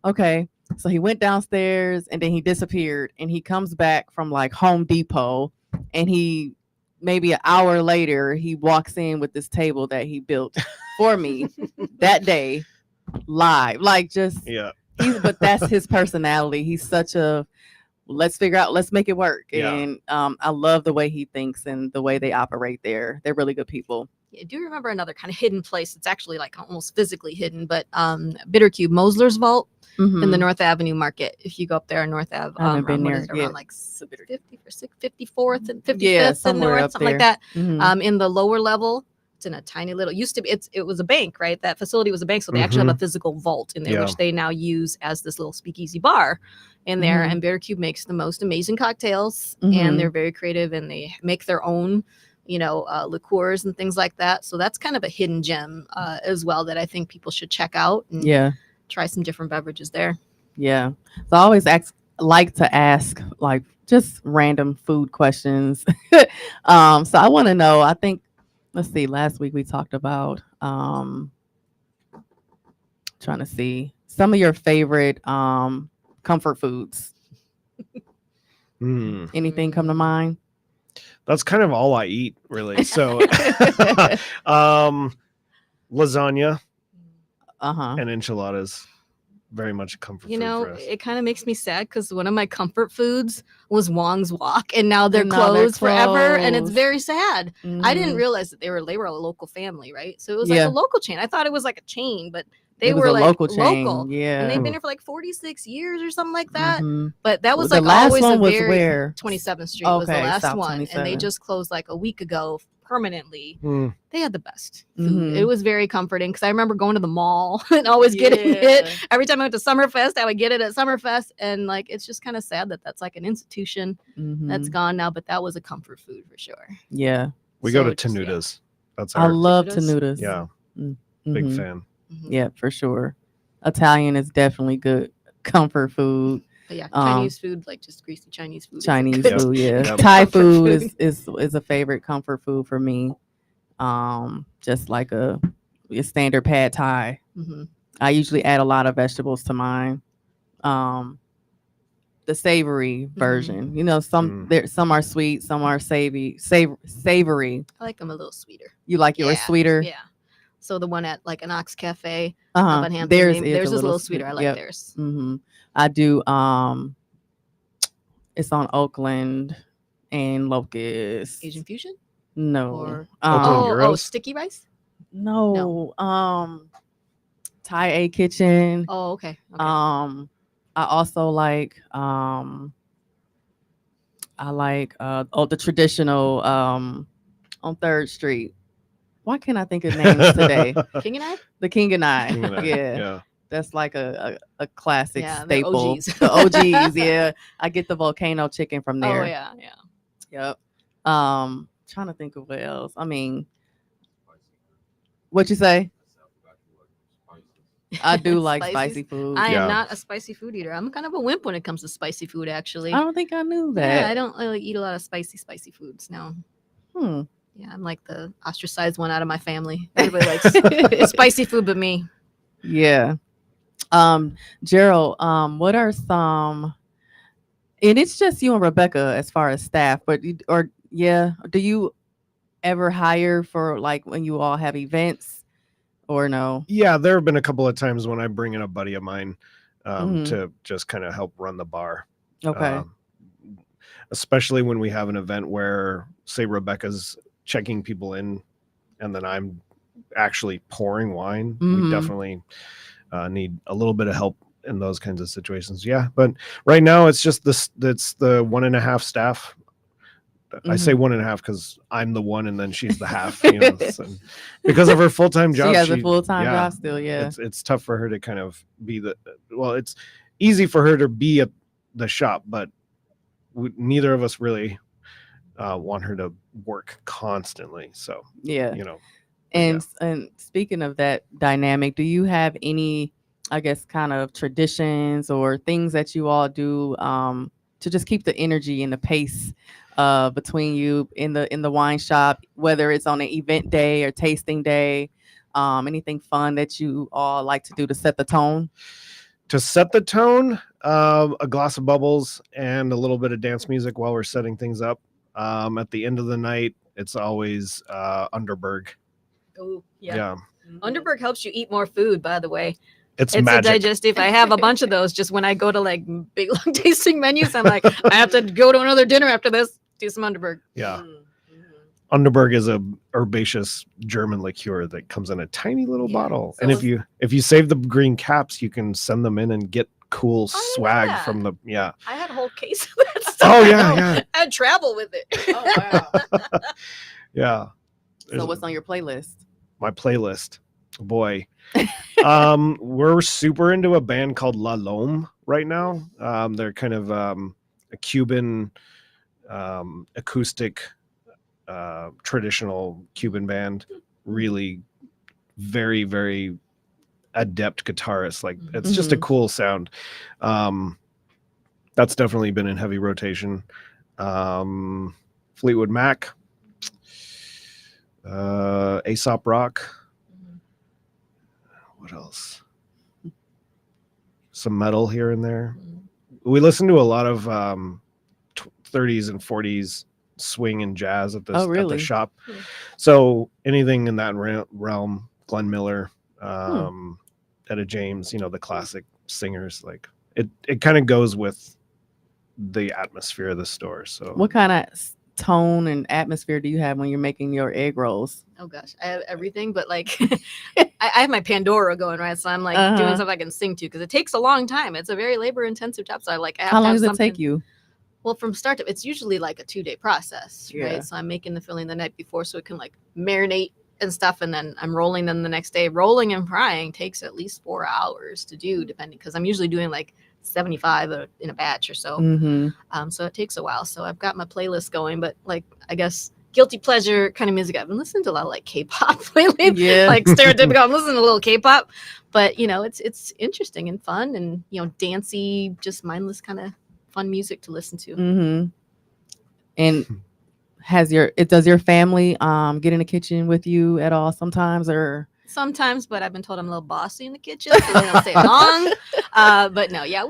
okay. So he went downstairs, and then he disappeared, and he comes back from like Home Depot, and he, maybe an hour later, he walks in with this table that he built for me that day, live. Like, just, Yeah. but that's his personality. He's such a, let's make it work. Yeah. And I love the way he thinks and the way they operate there. They're really good people. I do remember another kind of hidden place. It's actually like almost physically hidden, but Bitter Cube, Mosler's Vault in the North Avenue Market. If you go up there on North Ave, I haven't been what there is it, yet. around like 54th and 55th Yeah, and somewhere North, up something like there. that. In the lower level, it's in a tiny little, it was a bank, right? That facility was a bank. So they actually have a physical vault in there, Yeah. which they now use as this little speakeasy bar in there. Mhm. And Bitter Cube makes the most amazing cocktails, Mhm. and they're very creative, and they make their own, liqueurs and things like that. So that's kind of a hidden gem as well that I think people should check out and Yeah. try some different beverages there. Yeah. So I always like to ask like just random food questions. So I want to know, I think, let's see, last week we talked about trying to see some of your favorite comfort foods. Anything come to mind? That's kind of all I eat, really. So lasagna and enchiladas, very much a comfort food for us. It kind of makes me sad because one of my comfort foods was Wong's Walk, and now they're closed forever, and it's very sad. I didn't realize that they were a local family, right? So it was like a local chain. I thought it was like a chain, but they were a like local chain. Yeah. And they've been here for like 46 years or something like that. But that was The like last always one a was very where? 27th Street was the Okay, last South one, and they 27. just closed like a week ago permanently. Mm. They had the best food. It was very comforting because I remember going to the mall and always getting it. Every time I went to Summerfest, I would get it at Summerfest, and like it's just kind of sad that that's like an institution that's gone now. But that was a comfort food for sure. Yeah. We go to just, Tenuda's. That's I our love Tenuda's. Tenuda's. yeah, big fan. Yeah, for sure. Italian is definitely good comfort food. But yeah, Chinese food, like just greasy Chinese food. Chinese is food, yeah. Yep. Thai Comfort food food. is a favorite comfort food for me. Just like a standard pad Thai. Mhm. I usually add a lot of vegetables to mine. The savory version, some are sweet, some are savory. I like them a little sweeter. You like yours sweeter? Yeah. So the one at like an Ox Cafe, Uh-huh. up on Hampton, Theirs theirs is is a little sweeter. I like yep. theirs. I do. It's on Oakland and Locust. Asian fusion? No. Or Oakland oh, Euros? sticky rice? No. Thai A Kitchen. Oh, okay. I also like the traditional on 3rd Street. Why can't I think of names today? King and I? The King and I. King and I, Yeah. That's like a classic Yeah, they're staple. OGs. The OGs, yeah. I get the volcano chicken from there. Oh yeah. Yep. Trying to think of what else. I mean, what you say? I do like spicy food. I Yeah. am not a spicy food eater. I'm kind of a wimp when it comes to spicy food, actually. I don't think I knew Yeah, that. I don't really eat a lot of spicy foods. No. Hmm. Yeah, I'm like the ostracized one out of my family. Everybody likes spicy food but me. Yeah. Gerald, what are some, and it's just you and Rebecca as far as staff, but do you ever hire for like when you all have events or no? Yeah, there have been a couple of times when I bring in a buddy of mine Mhm. to just kind of help run the bar. Okay. Especially when we have an event where, say, Rebecca's checking people in and then I'm actually pouring wine. We Mhm. definitely need a little bit of help in those kinds of situations. Yeah, but right now it's just this. It's the 1.5 staff. I say 1.5 because I'm the one and then she's the half. You know, so, because of her full-time job. She has a full-time job still. Yeah. It's tough for her to kind of be it's easy for her to be at the shop, but neither of us really want her to work constantly. So Yeah. you know. And speaking of that dynamic, do you have any, I guess, kind of traditions or things that you all do to just keep the energy and the pace between you in the wine shop, whether it's on an event day or tasting day? Anything fun that you all like to do to set the tone? To set the tone, a glass of bubbles and a little bit of dance music while we're setting things up. At the end of the night, it's always Underberg. Oh, Yeah. Underberg helps you eat more food, by the way. It's a magic. digestive. I have a bunch of those just when I go to like big long tasting menus. I'm like, I have to go to another dinner after this. Do some Underberg. Yeah. Underberg is a herbaceous German liqueur that comes in a tiny little bottle. So and if you save the green caps, you can send them in and get cool swag yeah. from the I had a whole case of that stuff. Oh yeah. I had travel with it. Oh wow. Yeah. So what's on your playlist? My playlist. Boy. We're super into a band called La Lome right now. They're kind of a Cuban acoustic traditional Cuban band. Really very, very adept guitarist. Like it's just a cool sound. That's definitely been in heavy rotation. Fleetwood Mac, Aesop Rock. What else? Some metal here and there. We listen to a lot of 30s and 40s swing and jazz at the shop. So anything in that realm, Glenn Miller, Etta James, the classic singers, like it kind of goes with the atmosphere of the store. So what kind of tone and atmosphere do you have when you're making your egg rolls? Oh gosh, I have everything, but like I have my Pandora going, right? So I'm like doing stuff I can sing to because it takes a long time. It's a very labor intensive job. So I have How long does it take you? Well, from start to it's usually like a 2-day process, right? So I'm making the filling the night before so it can like marinate and stuff, and then I'm rolling them the next day. Rolling and frying takes at least 4 hours to do, depending, because I'm usually doing like 75 in a batch or so. So it takes a while. So I've got my playlist going, but like I guess guilty pleasure kind of music. I've been listening to a lot of like K-pop lately. Yeah. Like stereotypical. I'm listening to a little K-pop, but it's interesting and fun and dancey, just mindless kind of fun music to listen to. And does your family get in the kitchen with you at all sometimes, or? Sometimes, but I've been told I'm a little bossy in the kitchen, so they don't stay long. But no, yeah,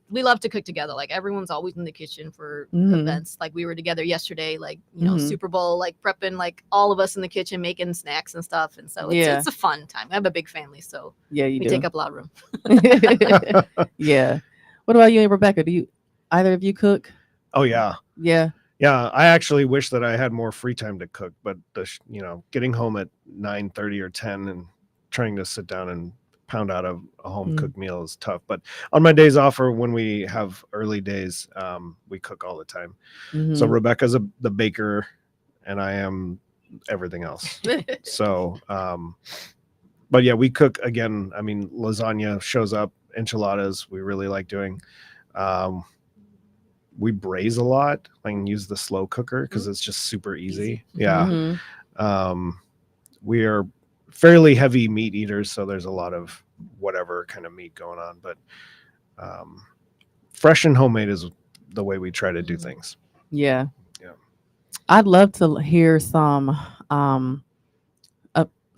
we love to cook together. Like everyone's always in the kitchen for events. Like we were together yesterday, like Super Bowl, like prepping, like all of us in the kitchen making snacks and stuff. And so it's a fun time. I have a big family, so we take up a lot of room. Yeah. What about you and Rebecca? Do either of you cook? Oh yeah. Yeah. Yeah, I actually wish that I had more free time to cook, but getting home at 9:30 or 10 and trying to sit down and pound out a home cooked meal is tough. But on my days off or when we have early days, we cook all the time. So Rebecca's the baker, and I am everything else. So, but yeah, we cook again. I mean, lasagna shows up, enchiladas we really like doing. We braise a lot, like use the slow cooker because it's just super easy. Yeah. We are fairly heavy meat eaters, so there's a lot of whatever kind of meat going on. But fresh and homemade is the way we try to do things. Yeah. Yeah. I'd love to hear some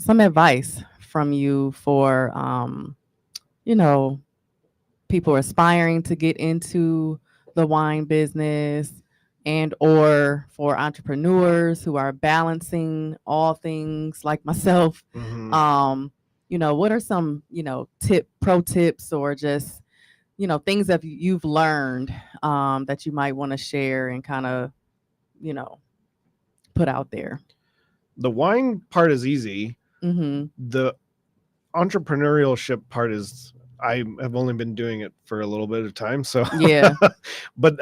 advice from you for people aspiring to get into the wine business, and or for entrepreneurs who are balancing all things like myself. What are some pro tips, or just things that you've learned that you might want to share and kind of put out there? The wine part is easy. The entrepreneurship part is, I have only been doing it for a little bit of time. So yeah. But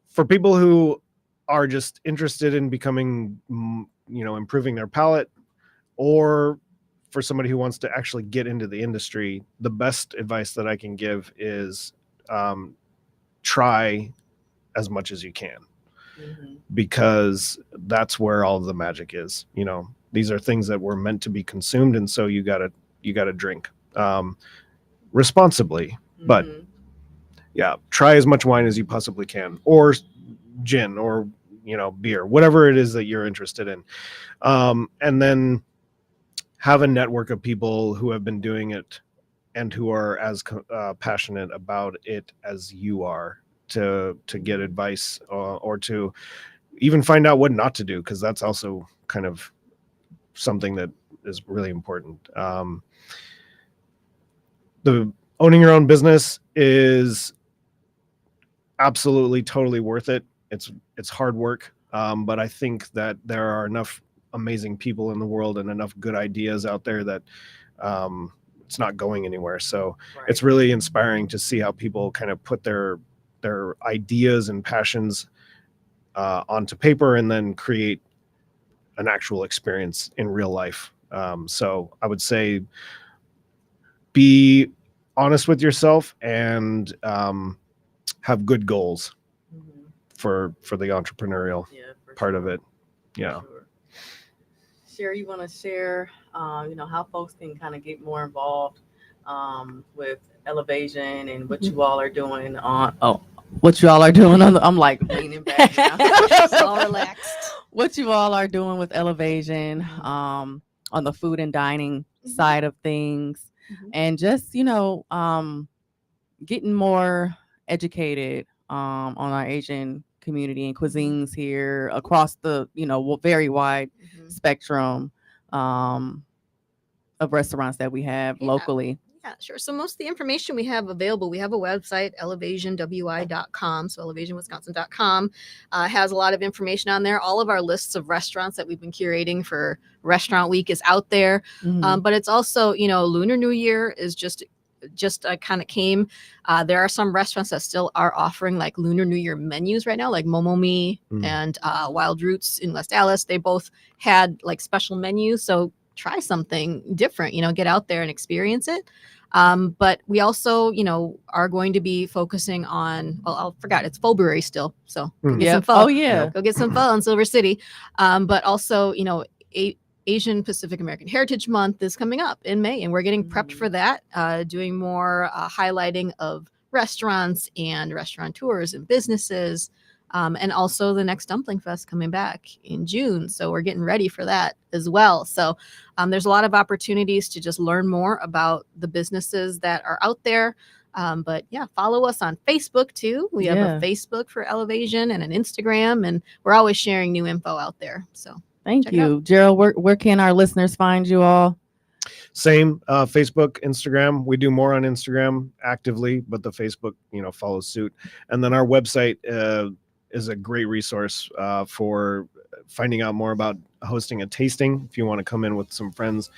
for people who are just interested in becoming, improving their palate, or for somebody who wants to actually get into the industry, the best advice that I can give is try as much as you can, because that's where all of the magic is. These are things that were meant to be consumed, and so you gotta drink responsibly. But yeah, try as much wine as you possibly can, or gin, or beer, whatever it is that you're interested in, and then have a network of people who have been doing it and who are as passionate about it as you are, to get advice, or to even find out what not to do, because that's also kind of something that is really important. The owning your own business is absolutely totally worth it. It's hard work, but I think that there are enough amazing people in the world and enough good ideas out there that it's not going anywhere. So It's really inspiring to see how people kind of put their ideas and passions onto paper, and then create an actual experience in real life. So I would say, be honest with yourself, and have good goals for the entrepreneurial part of it. Yeah. Sherry, you want to share, how folks can kind of get more involved with Elevation, and what you all are doing what you all are doing on I'm like leaning back now. All relaxed. What you all are doing with Elevation on the food and dining side of things, and just getting more educated on our Asian community and cuisines here across the very wide spectrum of restaurants that we have locally. Yeah, sure. So most of the information we have available, we have a website, elevationwi.com. So elevationwisconsin.com has a lot of information on there. All of our lists of restaurants that we've been curating for Restaurant Week is out there. But it's also, Lunar New Year is just kind of came. There are some restaurants that still are offering like Lunar New Year menus right now, like Momomi and Wild Roots in West Dallas. They both had like special menus. So try something different, get out there and experience it. But we also, are going to be focusing on, I forgot, it's February still. So go get some pho. Oh, yeah. Go get some pho in Silver City. But also, Asian Pacific American Heritage Month is coming up in May, and we're getting prepped for that, doing more highlighting of restaurants and restaurateurs and businesses. And also the next Dumpling Fest coming back in June. So we're getting ready for that as well. So there's a lot of opportunities to just learn more about the businesses that are out there. But yeah, follow us on Facebook too. We have a Facebook for Elevation and an Instagram, and we're always sharing new info out there. So thank you. Gerald, where can our listeners find you all? Same, Facebook, Instagram. We do more on Instagram actively, but the Facebook, follows suit. And then our website is a great resource for finding out more about hosting a tasting if you want to come in with some friends,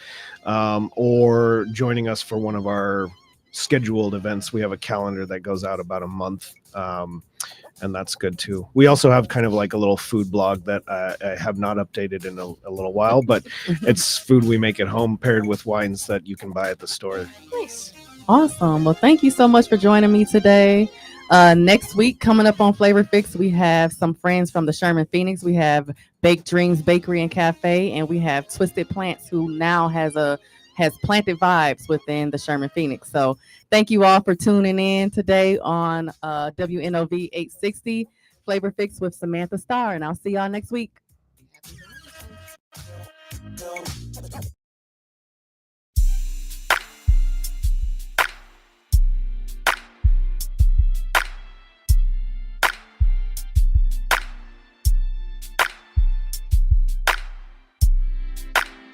or joining us for one of our scheduled events. We have a calendar that goes out about a month, and that's good too. We also have kind of like a little food blog that I have not updated in a little while, but it's food we make at home paired with wines that you can buy at the store. Nice. Awesome. Well, thank you so much for joining me today. Next week, coming up on Flavor Fix, we have some friends from the Sherman Phoenix. We have Baked Dreams Bakery and Cafe, and we have Twisted Plants, who now has has planted vibes within the Sherman Phoenix. So thank you all for tuning in today on WNOV 860 Flavor Fix with Samantha Starr, and I'll see y'all next week. Happy Valentine's.